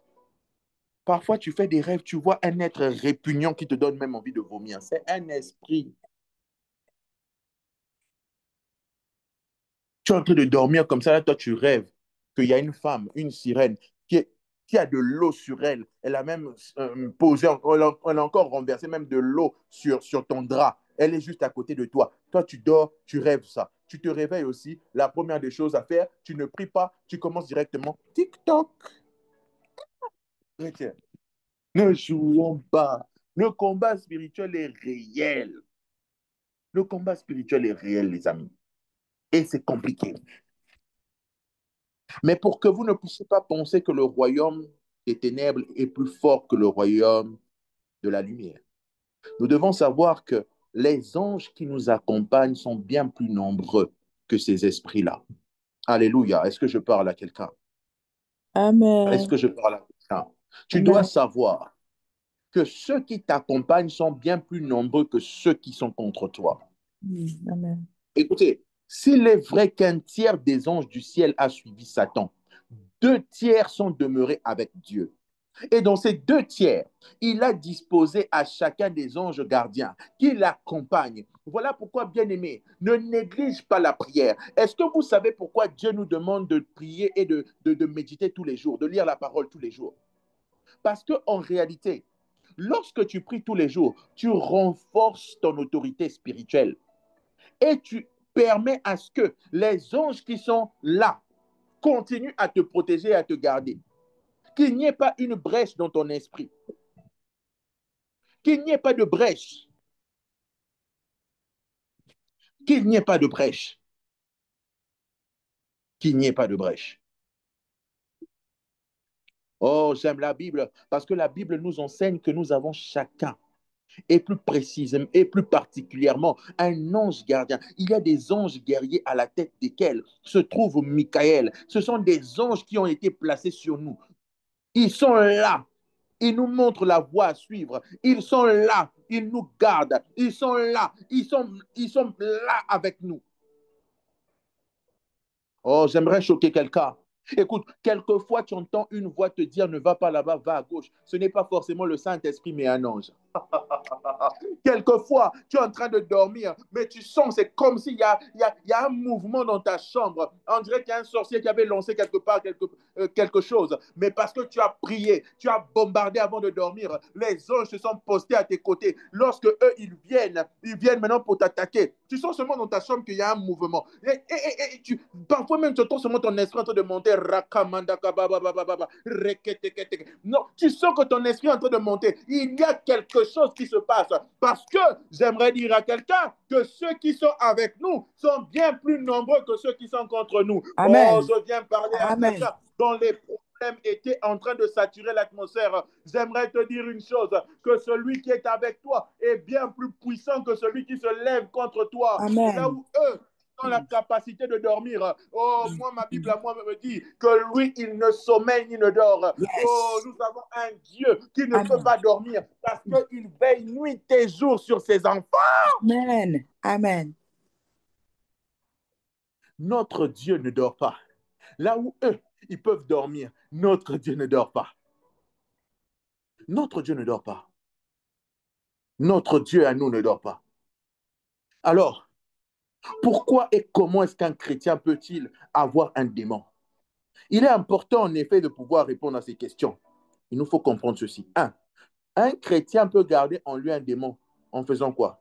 parfois tu fais des rêves, tu vois un être répugnant qui te donne même envie de vomir. C'est un esprit. Tu es en train de dormir comme ça, là, toi tu rêves qu'il y a une femme, une sirène, qui a de l'eau sur elle. Elle a même posé, elle a encore renversé même de l'eau sur ton drap. Elle est juste à côté de toi. Toi, tu dors, tu rêves ça. Tu te réveilles aussi. La première des choses à faire, tu ne pries pas, tu commences directement. TikTok. Chrétien, ne jouons pas. Le combat spirituel est réel. Le combat spirituel est réel, les amis. Et c'est compliqué. Mais pour que vous ne puissiez pas penser que le royaume des ténèbres est plus fort que le royaume de la lumière, nous devons savoir que les anges qui nous accompagnent sont bien plus nombreux que ces esprits-là. Alléluia. Est-ce que je parle à quelqu'un? Est-ce Amen. que je parle à quelqu'un? Tu dois Amen. savoir que ceux qui t'accompagnent sont bien plus nombreux que ceux qui sont contre toi. Amen. Écoutez, s'il est vrai qu'un tiers des anges du ciel a suivi Satan, 2 tiers sont demeurés avec Dieu. Et dans ces 2 tiers, il a disposé à chacun des anges gardiens qui l'accompagnent. Voilà pourquoi, bien-aimés, ne néglige pas la prière. Est-ce que vous savez pourquoi Dieu nous demande de prier et de méditer tous les jours, de lire la parole tous les jours? Parce qu'en réalité, lorsque tu pries tous les jours, tu renforces ton autorité spirituelle et tu permets à ce que les anges qui sont là continuent à te protéger et à te garder. Qu'il n'y ait pas une brèche dans ton esprit. Qu'il n'y ait pas de brèche. Qu'il n'y ait pas de brèche. Qu'il n'y ait pas de brèche. Oh, j'aime la Bible parce que la Bible nous enseigne que nous avons chacun, et plus précisément, et plus particulièrement, un ange gardien. Il y a des anges guerriers à la tête desquels se trouve Michael. Ce sont des anges qui ont été placés sur nous. Ils sont là. Ils nous montrent la voie à suivre. Ils sont là. Ils nous gardent. Ils sont là. Ils sont là avec nous. Oh, j'aimerais choquer quelqu'un. Écoute, quelquefois, tu entends une voix te dire ne va pas là-bas, va à gauche. Ce n'est pas forcément le Saint-Esprit, mais un ange. Quelquefois, tu es en train de dormir, mais tu sens, c'est comme s'il y a un mouvement dans ta chambre. On dirait qu'il y a un sorcier qui avait lancé quelque part quelque chose. Mais parce que tu as prié, tu as bombardé avant de dormir, les anges se sont postés à tes côtés. Lorsque eux, ils viennent maintenant pour t'attaquer. Tu sens seulement dans ta chambre qu'il y a un mouvement. Parfois même, tu entends seulement ton esprit en train de monter. Non, tu sens que ton esprit est en train de monter. Il y a quelque chose qui se passe. Parce que j'aimerais dire à quelqu'un que ceux qui sont avec nous sont bien plus nombreux que ceux qui sont contre nous. Amen. Oh, je viens parler à Amen. quelqu'un dont les problèmes étaient en train de saturer l'atmosphère. J'aimerais te dire une chose, que celui qui est avec toi est bien plus puissant que celui qui se lève contre toi. Amen. Là où eux ont la capacité de dormir. Oh, moi, ma Bible à moi me dit que lui, il ne sommeille ni ne dort. Yes. Oh, nous avons un Dieu qui ne Amen. peut pas dormir parce qu'il veille nuit et jour sur ses enfants. Amen. Amen. Notre Dieu ne dort pas. Là où eux, ils peuvent dormir, notre Dieu ne dort pas. Notre Dieu ne dort pas. Notre Dieu à nous ne dort pas. Alors, pourquoi et comment est-ce qu'un chrétien peut-il avoir un démon? Il est important en effet de pouvoir répondre à ces questions. Il nous faut comprendre ceci. Un chrétien peut garder en lui un démon en faisant quoi?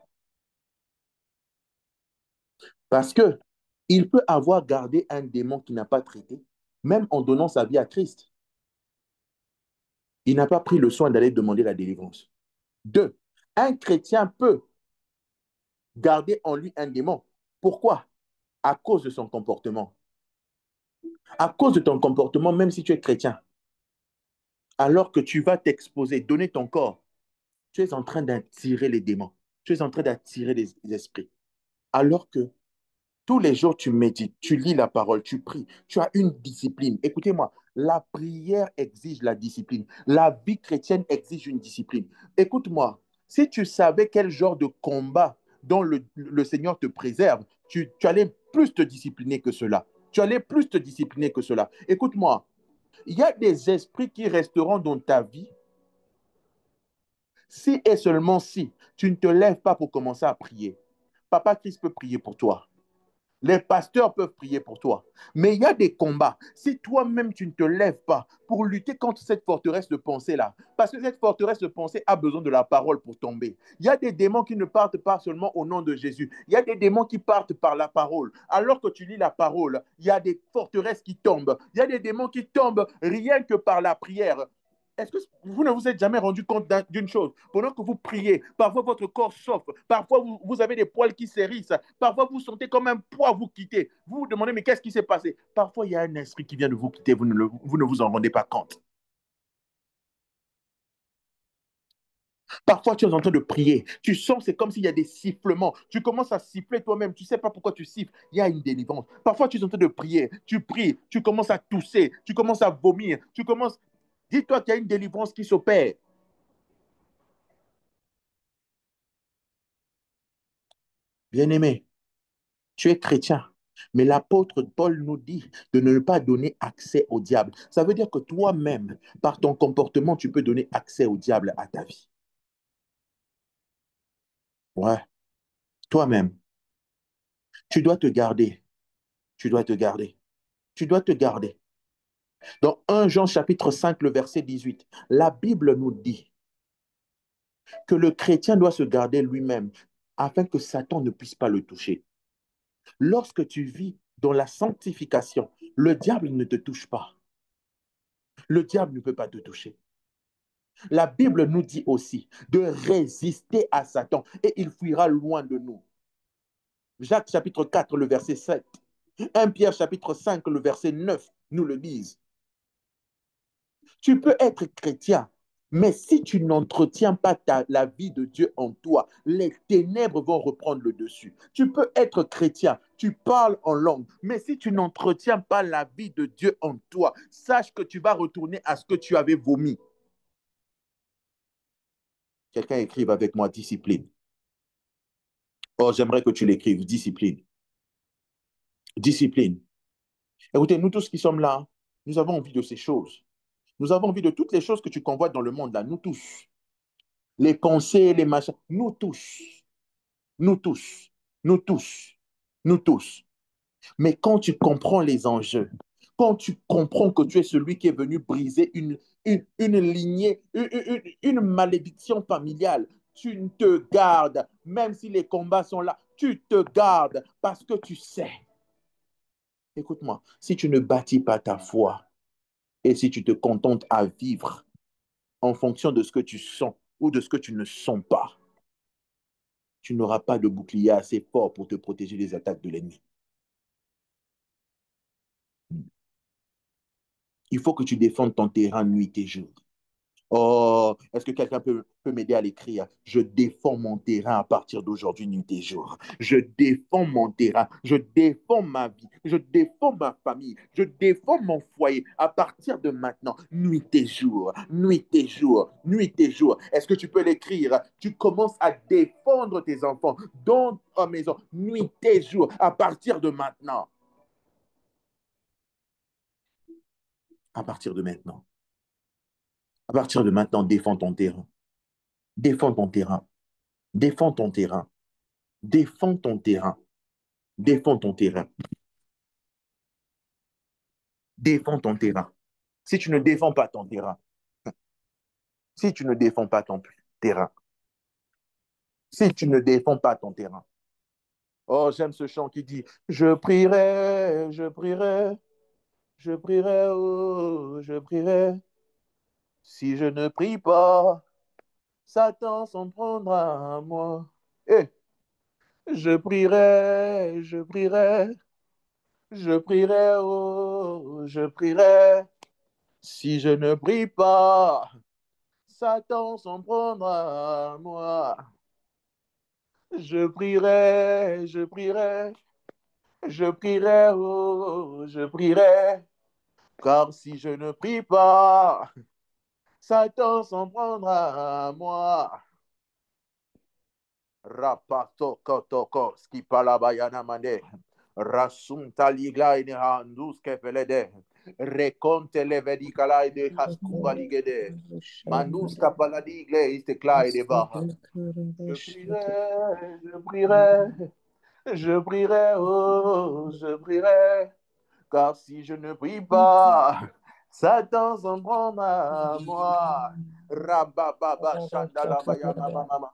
Parce que il peut avoir gardé un démon qu'il n'a pas traité, même en donnant sa vie à Christ. Il n'a pas pris le soin d'aller demander la délivrance. 2, un chrétien peut garder en lui un démon. Pourquoi? À cause de son comportement. À cause de ton comportement, même si tu es chrétien, alors que tu vas t'exposer, donner ton corps, tu es en train d'attirer les démons. Tu es en train d'attirer les esprits. Alors que tous les jours, tu médites, tu lis la parole, tu pries, tu as une discipline. Écoutez-moi, la prière exige la discipline. La vie chrétienne exige une discipline. Écoute-moi, si tu savais quel genre de combat dont le Seigneur te préserve, tu allais plus te discipliner que cela. Tu allais plus te discipliner que cela. Écoute-moi, il y a des esprits qui resteront dans ta vie si et seulement si tu ne te lèves pas pour commencer à prier. Papa Christ peut prier pour toi. Les pasteurs peuvent prier pour toi. Mais il y a des combats. Si toi-même, tu ne te lèves pas pour lutter contre cette forteresse de pensée-là, parce que cette forteresse de pensée a besoin de la parole pour tomber. Il y a des démons qui ne partent pas seulement au nom de Jésus. Il y a des démons qui partent par la parole. Alors que tu lis la parole, il y a des forteresses qui tombent. Il y a des démons qui tombent rien que par la prière. Est-ce que vous ne vous êtes jamais rendu compte d'une chose? Pendant que vous priez, parfois votre corps s'offre, parfois vous avez des poils qui s'hérissent, parfois vous sentez comme un poids vous quitter. Vous vous demandez, mais qu'est-ce qui s'est passé? Parfois, il y a un esprit qui vient de vous quitter, vous ne vous en rendez pas compte. Parfois, tu es en train de prier. Tu sens, c'est comme s'il y a des sifflements. Tu commences à siffler toi-même. Tu ne sais pas pourquoi tu siffles. Il y a une délivrance. Parfois, tu es en train de prier. Tu pries. Tu commences à tousser. Tu commences à vomir. Tu commences. Dis-toi qu'il y a une délivrance qui s'opère. Bien-aimé, tu es chrétien. Mais l'apôtre Paul nous dit de ne pas donner accès au diable. Ça veut dire que toi-même, par ton comportement, tu peux donner accès au diable à ta vie. Ouais, toi-même. Tu dois te garder. Tu dois te garder. Tu dois te garder. Dans 1 Jean chapitre 5, le verset 18, la Bible nous dit que le chrétien doit se garder lui-même afin que Satan ne puisse pas le toucher. Lorsque tu vis dans la sanctification, le diable ne te touche pas. Le diable ne peut pas te toucher. La Bible nous dit aussi de résister à Satan et il fuira loin de nous. Jacques chapitre 4, le verset 7. 1 Pierre chapitre 5, le verset 9 nous le disent. Tu peux être chrétien, mais si tu n'entretiens pas la vie de Dieu en toi, les ténèbres vont reprendre le dessus. Tu peux être chrétien, tu parles en langue, mais si tu n'entretiens pas la vie de Dieu en toi, sache que tu vas retourner à ce que tu avais vomi. Quelqu'un écrive avec moi, discipline. Oh, j'aimerais que tu l'écrives, discipline. Discipline. Écoutez, nous tous qui sommes là, nous avons envie de ces choses. Nous avons envie de toutes les choses que tu convoites dans le monde, là, nous tous. Les pensées, les machins, nous tous. Nous tous, nous tous, nous tous. Mais quand tu comprends les enjeux, quand tu comprends que tu es celui qui est venu briser une lignée, une malédiction familiale, tu te gardes, même si les combats sont là, tu te gardes parce que tu sais. Écoute-moi, si tu ne bâtis pas ta foi et si tu te contentes à vivre en fonction de ce que tu sens ou de ce que tu ne sens pas, tu n'auras pas de bouclier assez fort pour te protéger des attaques de l'ennemi. Il faut que tu défendes ton terrain nuit et jour. Oh, est-ce que quelqu'un peut m'aider à l'écrire? Je défends mon terrain à partir d'aujourd'hui, nuit et jour. Je défends mon terrain, je défends ma vie, je défends ma famille, je défends mon foyer à partir de maintenant, nuit et jour, nuit et jour, nuit et jour. Est-ce que tu peux l'écrire? Tu commences à défendre tes enfants dans ta maison, nuit et jour, à partir de maintenant. À partir de maintenant. À partir de maintenant, défends ton terrain. Défends ton terrain. Défends ton terrain. Défends ton terrain. Défends ton terrain. Défends ton terrain. Si tu ne défends pas ton terrain, si tu ne défends pas ton terrain, si tu ne défends pas ton terrain. Oh, j'aime ce chant qui dit, je prierai, je prierai, je prierai, oh, je prierai. Si je ne prie pas, Satan s'en prendra à moi. Eh, je prierai, je prierai. Je prierai, oh, je prierai. Si je ne prie pas, Satan s'en prendra à moi. Je prierai, je prierai. Je prierai, oh, je prierai. Car si je ne prie pas, Satan s'en prendra à moi. Rapato kotoko skipalabayana mane. Rasunta ligla ine handus kepelede. Reconte levedi kalai de haskuba ligede. Mandus kapaladigle iste klai de baha. Je prierai, je prierai, je prierai, oh, je prierai. Car si je ne prie pas, Satan s'en prendra à moi. Rabababa shandala bayana mama.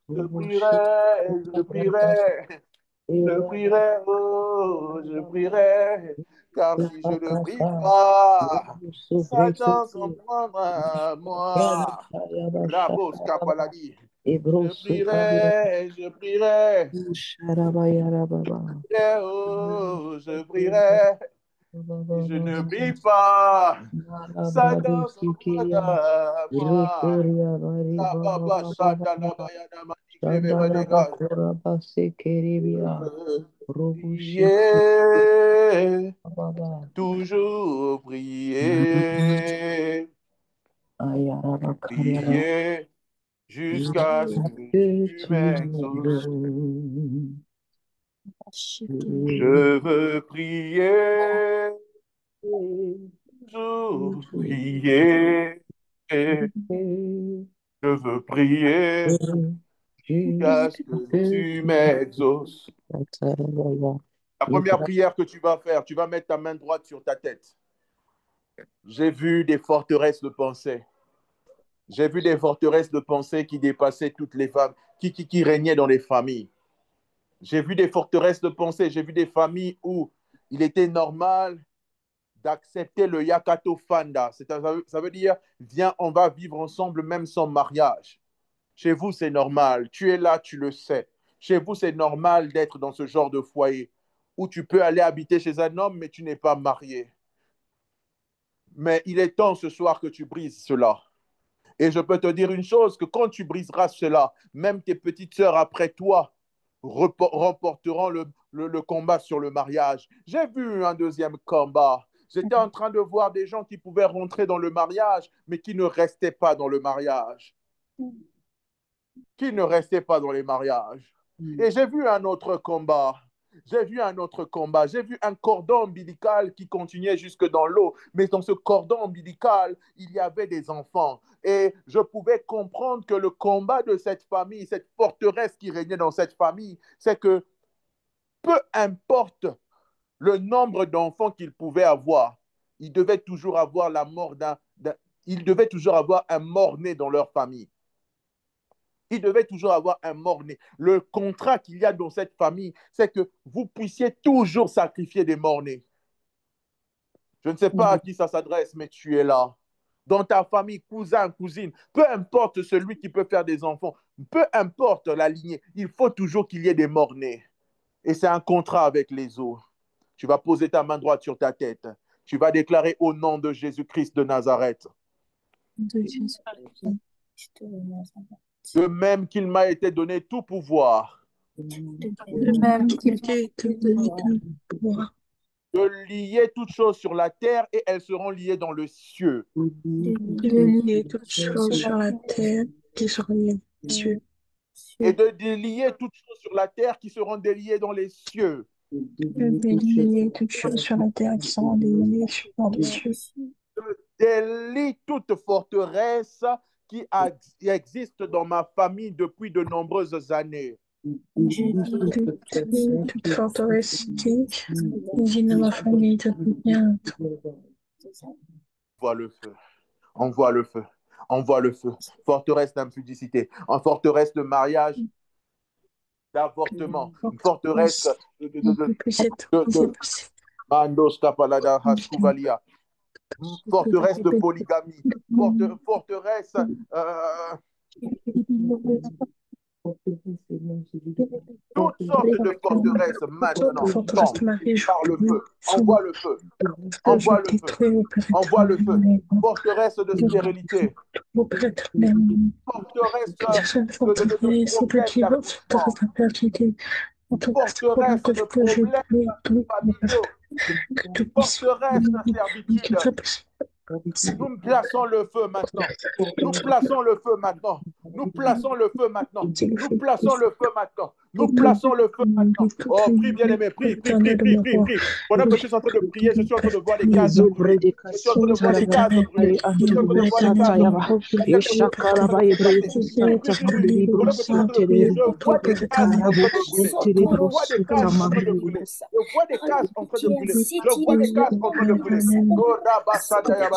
Je prierai, je prierai, je prierai, oh, je prierai, car si je ne prie pas, Satan s'en prendra à moi. Rabos Kapaladi. Je prierai, je prierai. Oh, je prierai. Si je ne prie pas, Satan s'en prendra à moi. Baba Shatana Bayana prier, toujours prier, prier jusqu'à ce que tu m'exauces. Je veux prier, toujours prier. Je veux prier jusqu'à ce que tu m'exauces. La première prière que tu vas faire, tu vas mettre ta main droite sur ta tête. J'ai vu des forteresses de pensée. J'ai vu des forteresses de pensée qui dépassaient toutes les femmes, qui régnaient dans les familles. J'ai vu des forteresses de pensée. J'ai vu des familles où il était normal d'accepter le Yakato Fanda. Ça veut dire, viens, on va vivre ensemble même sans mariage. Chez vous, c'est normal. Tu es là, tu le sais. Chez vous, c'est normal d'être dans ce genre de foyer où tu peux aller habiter chez un homme, mais tu n'es pas marié. Mais il est temps ce soir que tu brises cela. Et je peux te dire une chose, que quand tu briseras cela, même tes petites sœurs après toi remporteront le combat sur le mariage. J'ai vu un deuxième combat. J'étais en train de voir des gens qui pouvaient rentrer dans le mariage, mais qui ne restaient pas dans le mariage. Qui ne restaient pas dans les mariages. Et j'ai vu un autre combat. J'ai vu un cordon ombilical qui continuait jusque dans l'eau. Mais dans ce cordon ombilical, il y avait des enfants. Et je pouvais comprendre que le combat de cette famille, cette forteresse qui régnait dans cette famille, c'est que peu importe le nombre d'enfants qu'ils pouvaient avoir, ils devaient toujours avoir la mort ils devaient toujours avoir un mort-né dans leur famille. Il devait toujours avoir un mort-né. Le contrat qu'il y a dans cette famille, c'est que vous puissiez toujours sacrifier des mort-nés. Je ne sais pas à qui ça s'adresse, mais tu es là. Dans ta famille, cousin, cousine, peu importe celui qui peut faire des enfants, peu importe la lignée, il faut toujours qu'il y ait des mort-nés. Et c'est un contrat avec les eaux. Tu vas poser ta main droite sur ta tête. Tu vas déclarer au nom de Jésus-Christ de Nazareth. De même qu'il m'a été donné tout pouvoir. De même qu'il m'a été donné tout pouvoir. De lier toutes choses sur la terre et elles seront liées dans le cieux. De lier toutes choses sur la terre qui seront liées dans les cieux. Et de délier toutes choses sur la terre qui seront déliées dans les cieux. De délier toutes choses sur la terre qui seront déliées dans les cieux. De délier toute forteresse qui existe dans ma famille depuis de nombreuses années. Toute forteresse qui existe dans ma famille depuis bien longtemps. Envoie le feu. Envoie le feu. Envoie le feu. Forteresse d'impudicité. En forteresse de mariage, d'avortement. Une forteresse forteresse de polygamie. Forteresse toutes sortes de forteresses maintenant. Par le feu. Envoie le feu. Envoie le feu. Envoie le feu. Forteresse de stérilité. Forteresse de problèmes. Forteresse de problèmes familiaux. Forteresse de servitude. Nous plaçons le feu maintenant. Nous plaçons le feu maintenant. Nous plaçons le feu maintenant. Nous plaçons le feu maintenant. Nous plaçons le feu maintenant. Oh, prie, bien-aimé, prie. Pendant que je suis en train de prier, je suis en train de voir des cases brûler. Je suis en train de voir des cases brûler. Je suis en train de voir des cases brûler. Je vois des cases en train de brûler. Je vois des cases en train de brûler. Je vois des cases en train de brûler. Oh, Rabasada.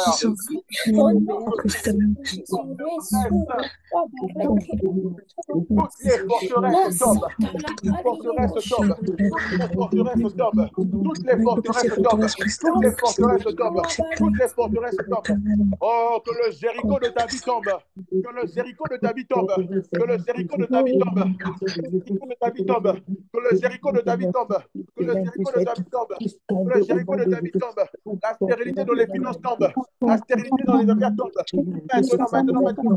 Toutes les forteresses tombent. Toutes les forteresses tombent. Toutes les forteresses tombent. Toutes les forteresses tombent. Toutes les forteresses tombent. Toutes les forteresses tombent. Oh, que le Jéricho de ta vie tombe. Que le Jéricho de ta vie tombe. Que le Jéricho de ta vie tombe. Que le Jéricho de ta vie tombe. Que le Jéricho de ta vie tombe. Que le Jéricho de ta vie tombe. Que le Jéricho de ta vie tombe. La stérilité dans les finances tombe. La stérilité dans les affaires tombe. Maintenant.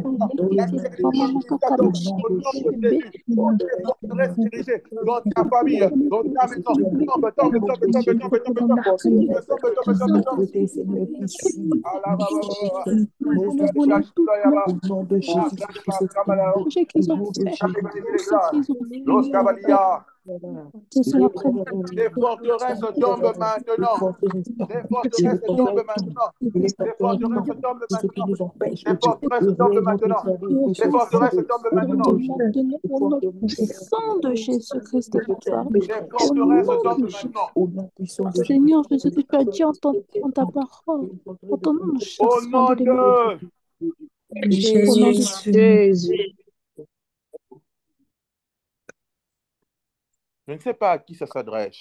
La stérilité dans le ministère tombe. Au nom de Jésus. Toutes les forteresses dirigées dans ta famille, dans ta maison. Tombe, tombe, tombe, tombe, tombe, tombe, tombe, tombe. Tombe, tombe, tombe, tombe. Les forteresses tombent maintenant. Les forteresses tombent maintenant. Les forteresses tombent maintenant. Les forteresses tombent maintenant. Les forteresses tombent maintenant. Le sang de Jésus-Christ de Nazareth. Les forteresses tombent maintenant. Seigneur, je sais que tu as dit en ta parole. En ton nom, nous Au chassons nom les démons. de Jésus. Je ne sais pas à qui ça s'adresse,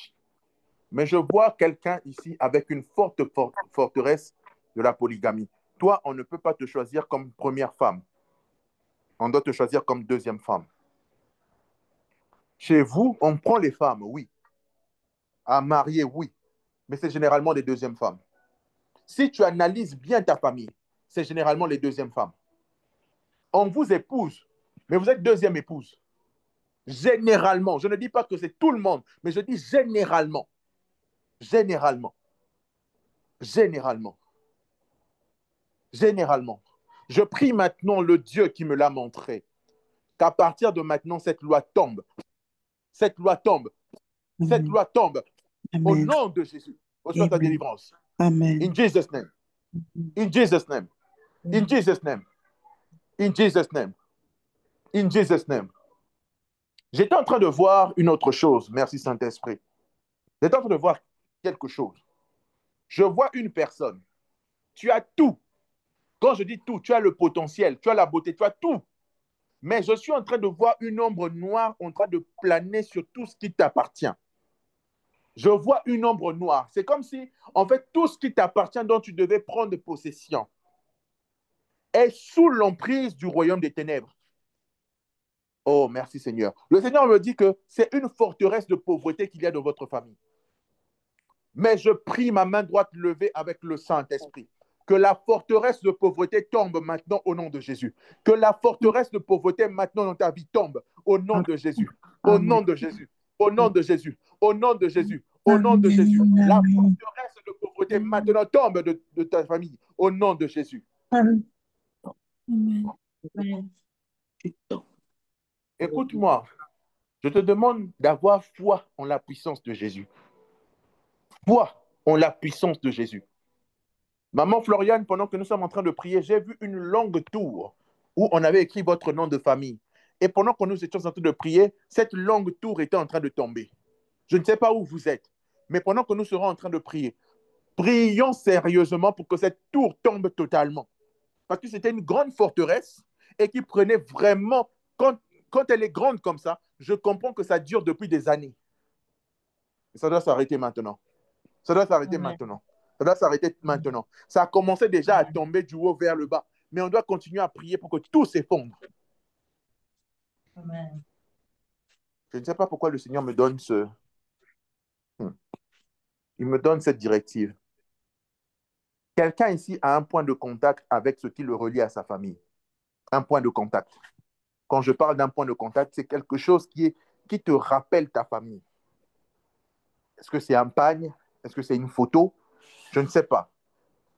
mais je vois quelqu'un ici avec une forte forteresse de la polygamie. Toi, on ne peut pas te choisir comme première femme. On doit te choisir comme deuxième femme. Chez vous, on prend les femmes, oui. À marier, oui. Mais c'est généralement les deuxièmes femmes. Si tu analyses bien ta famille, c'est généralement les deuxièmes femmes. On vous épouse, mais vous êtes deuxième épouse. Généralement, je ne dis pas que c'est tout le monde, mais je dis généralement. Généralement. Généralement. Généralement. Je prie maintenant le Dieu qui me l'a montré, qu'à partir de maintenant, cette loi tombe. Cette loi tombe. Cette loi tombe. Amen. Au nom de Jésus. Reçois ta délivrance. Amen. In Jesus' name. In Jesus' name. In Jesus' name. In Jesus' name. In Jesus' name. J'étais en train de voir une autre chose. Merci Saint-Esprit. J'étais en train de voir quelque chose. Je vois une personne. Tu as tout. Quand je dis tout, tu as le potentiel, tu as la beauté, tu as tout. Mais je suis en train de voir une ombre noire en train de planer sur tout ce qui t'appartient. Je vois une ombre noire. C'est comme si, en fait, tout ce qui t'appartient dont tu devais prendre possession est sous l'emprise du royaume des ténèbres. Oh, merci Seigneur. Le Seigneur me dit que c'est une forteresse de pauvreté qu'il y a dans votre famille. Mais je prie ma main droite levée avec le Saint-Esprit. Que la forteresse de pauvreté tombe maintenant au nom de Jésus. Que la forteresse de pauvreté maintenant dans ta vie tombe au nom de Jésus. Au nom de Jésus. Au nom de Jésus. Au nom de Jésus. Au nom de Jésus. La forteresse de pauvreté maintenant tombe de ta famille au nom de Jésus. Amen. Écoute-moi. Je te demande d'avoir foi en la puissance de Jésus. Foi en la puissance de Jésus. Maman Floriane, pendant que nous sommes en train de prier, j'ai vu une longue tour où on avait écrit votre nom de famille. Et pendant que nous étions en train de prier, cette longue tour était en train de tomber. Je ne sais pas où vous êtes, mais pendant que nous serons en train de prier, prions sérieusement pour que cette tour tombe totalement. Parce que c'était une grande forteresse et qui prenait vraiment, quand elle est grande comme ça, je comprends que ça dure depuis des années. Et ça doit s'arrêter maintenant. Ça doit s'arrêter maintenant. Ça doit s'arrêter maintenant. Ça a commencé déjà à tomber du haut vers le bas. Mais on doit continuer à prier pour que tout s'effondre. Amen. Je ne sais pas pourquoi le Seigneur me donne Il me donne cette directive. Quelqu'un ici a un point de contact avec ce qui le relie à sa famille. Un point de contact. Quand je parle d'un point de contact, c'est quelque chose qui te rappelle ta famille. Est-ce que c'est un pagne? Est-ce que c'est une photo? Je ne sais pas.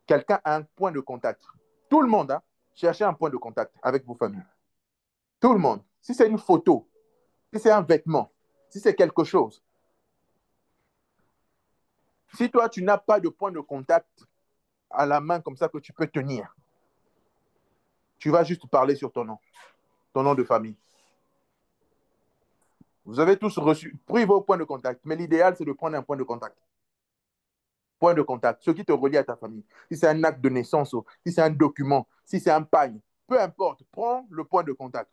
Quelqu'un a un point de contact. Tout le monde, cherchez un point de contact avec vos familles. Tout le monde. Si c'est une photo, si c'est un vêtement, si c'est quelque chose. Si toi, tu n'as pas de point de contact à la main comme ça que tu peux tenir, tu vas juste parler sur ton nom de famille. Vous avez tous pris vos points de contact, mais l'idéal, c'est de prendre un point de contact. Point de contact, ce qui te relie à ta famille. Si c'est un acte de naissance, si c'est un document, si c'est un pagne, peu importe, prends le point de contact.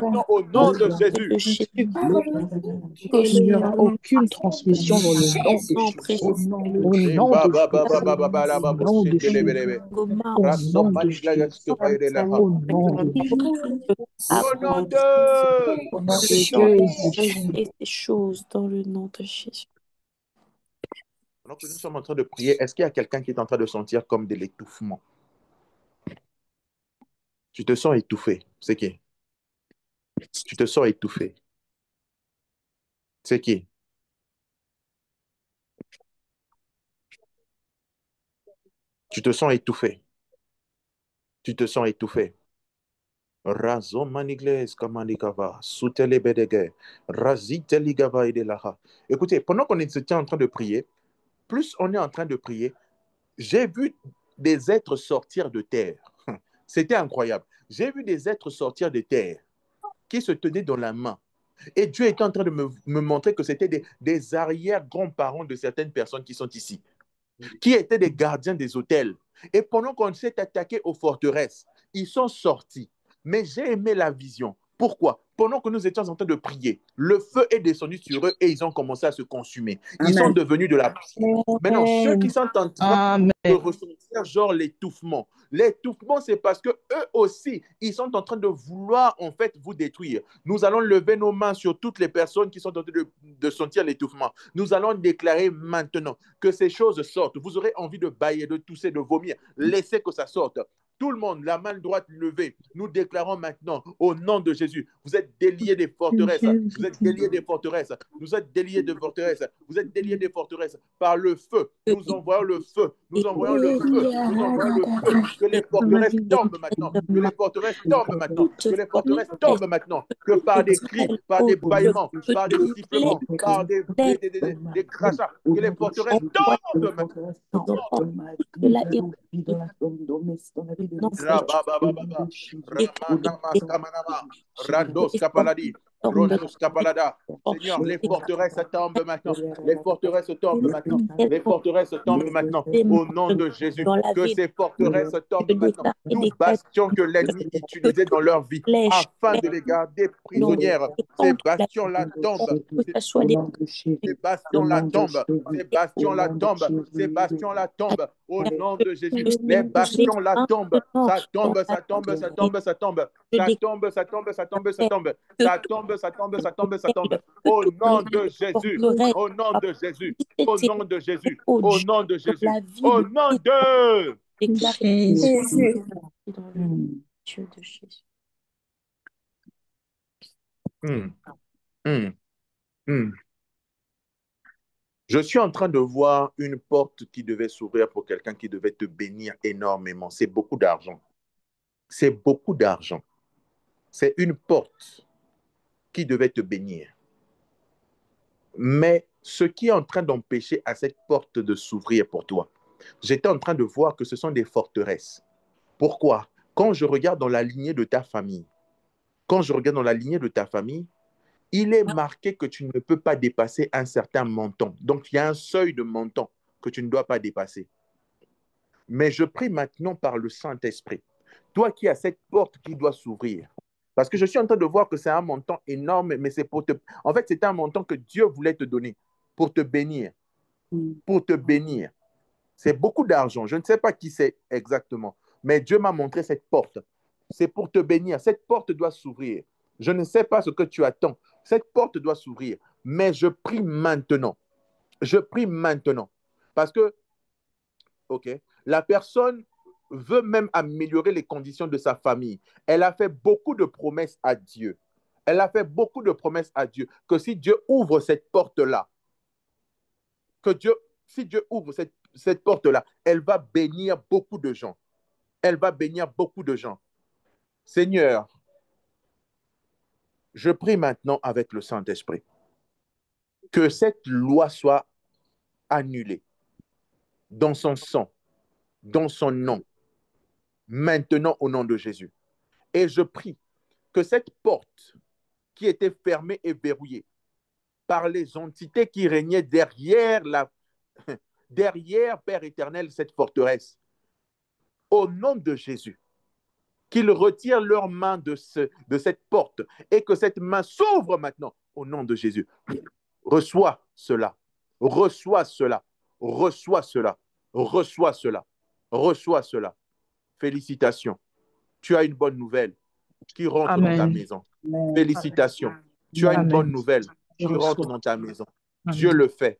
maintenant au nom de Jésus. de Jésus. Il n'y aura aucune transmission dans le nom de Sang Jésus. précieux. Au nom de Jésus. Au nom de Jésus. Goma, Au nom de Jésus. Au nom de Jésus. Au nom de... Au nom de Jésus. et ces choses dans le nom de Jésus. Alors que nous sommes en train de prier, est-ce qu'il y a quelqu'un qui est en train de sentir comme de l'étouffement? Tu te sens étouffé. C'est qui? Tu te sens étouffé. C'est qui? Tu te sens étouffé. Tu te sens étouffé. Razo manigles kamanikava, soutele bedege, razite ligava idelaha. Écoutez, pendant qu'on était en train de prier, plus on est en train de prier, j'ai vu des êtres sortir de terre. C'était incroyable. J'ai vu des êtres sortir de terre qui se tenaient dans la main. Et Dieu était en train de me montrer que c'était des arrière-grands-parents de certaines personnes qui sont ici, qui étaient des gardiens des hôtels. Et pendant qu'on s'est attaqué aux forteresses, ils sont sortis. Mais j'ai aimé la vision. Pourquoi? Pendant que nous étions en train de prier, le feu est descendu sur eux et ils ont commencé à se consumer. Ils sont devenus de la poussière. Maintenant, ceux qui sont en train de ressentir genre l'étouffement. L'étouffement, c'est parce que eux aussi, ils sont en train de vouloir en fait vous détruire. Nous allons lever nos mains sur toutes les personnes qui sont en train de sentir l'étouffement. Nous allons déclarer maintenant que ces choses sortent. Vous aurez envie de bâiller, de tousser, de vomir. Laissez que ça sorte. Tout le monde, la main droite levée, nous déclarons maintenant au nom de Jésus, vous êtes déliés des forteresses, vous êtes déliés des forteresses, vous êtes déliés des forteresses, vous êtes déliés des forteresses par le feu. Nous envoyons le feu, nous envoyons le feu, nous envoyons le feu, que les forteresses tombent maintenant, que les forteresses tombent maintenant, que les forteresses tombent maintenant, que par des cris, par des bâillements, par des sifflements, par des crachats, que les forteresses tombent maintenant. Rababababa, Ramanamas Kamanama, Randos Kapaladi, Rondos Kapalada. Seigneur, les forteresses tombent maintenant. Les forteresses tombent maintenant. Les forteresses tombent maintenant. Au nom de Jésus, que ces forteresses tombent maintenant. Tout bastion que l'ennemi utilisait dans leur vie afin de les garder prisonnières, ces bastions-là tombent. Ces bastions-là tombent. Ces bastions-là tombent. Ces bastions-là tombent. Au nom de Jésus, les bastions-là tombent. Ça tombe, ça tombe, ça tombe, ça tombe. Ça tombe, ça tombe, ça tombe, ça tombe. Ça tombe, ça tombe, ça tombe, ça tombe. Au nom de Jésus. Au nom de Jésus. Au nom de Jésus. Au nom de Jésus. Au nom de Jésus. Je suis en train de voir une porte qui devait s'ouvrir pour quelqu'un qui devait te bénir énormément. C'est beaucoup d'argent. C'est beaucoup d'argent. C'est une porte qui devait te bénir. Mais ce qui est en train d'empêcher à cette porte de s'ouvrir pour toi, j'étais en train de voir que ce sont des forteresses. Pourquoi? Quand je regarde dans la lignée de ta famille, il est marqué que tu ne peux pas dépasser un certain montant. Donc, il y a un seuil de montant que tu ne dois pas dépasser. Mais je prie maintenant par le Saint-Esprit, toi qui as cette porte qui doit s'ouvrir, parce que je suis en train de voir que c'est un montant énorme, mais c'est pour te... En fait, c'est un montant que Dieu voulait te donner pour te bénir. Pour te bénir. C'est beaucoup d'argent. Je ne sais pas qui c'est exactement, mais Dieu m'a montré cette porte. C'est pour te bénir. Cette porte doit s'ouvrir. Je ne sais pas ce que tu attends. Cette porte doit s'ouvrir. Mais je prie maintenant. Je prie maintenant. Parce que, OK, la personne veut même améliorer les conditions de sa famille. Elle a fait beaucoup de promesses à Dieu. Elle a fait beaucoup de promesses à Dieu que si Dieu ouvre cette porte-là, si Dieu ouvre cette porte-là, elle va bénir beaucoup de gens. Elle va bénir beaucoup de gens. Seigneur, je prie maintenant avec le Saint-Esprit que cette loi soit annulée dans son sang, dans son nom, maintenant au nom de Jésus. Et je prie que cette porte qui était fermée et verrouillée par les entités qui régnaient derrière, Père éternel, cette forteresse, au nom de Jésus, qu'ils retirent leurs mains de cette porte et que cette main s'ouvre maintenant au nom de Jésus. Reçois cela, reçois cela, reçois cela, reçois cela, reçois cela. Félicitations, tu as une bonne nouvelle qui rentre dans ta Amen. maison. Félicitations, tu as une Amen. bonne nouvelle Je qui rentre reçois. dans ta maison. Amen. Dieu le fait.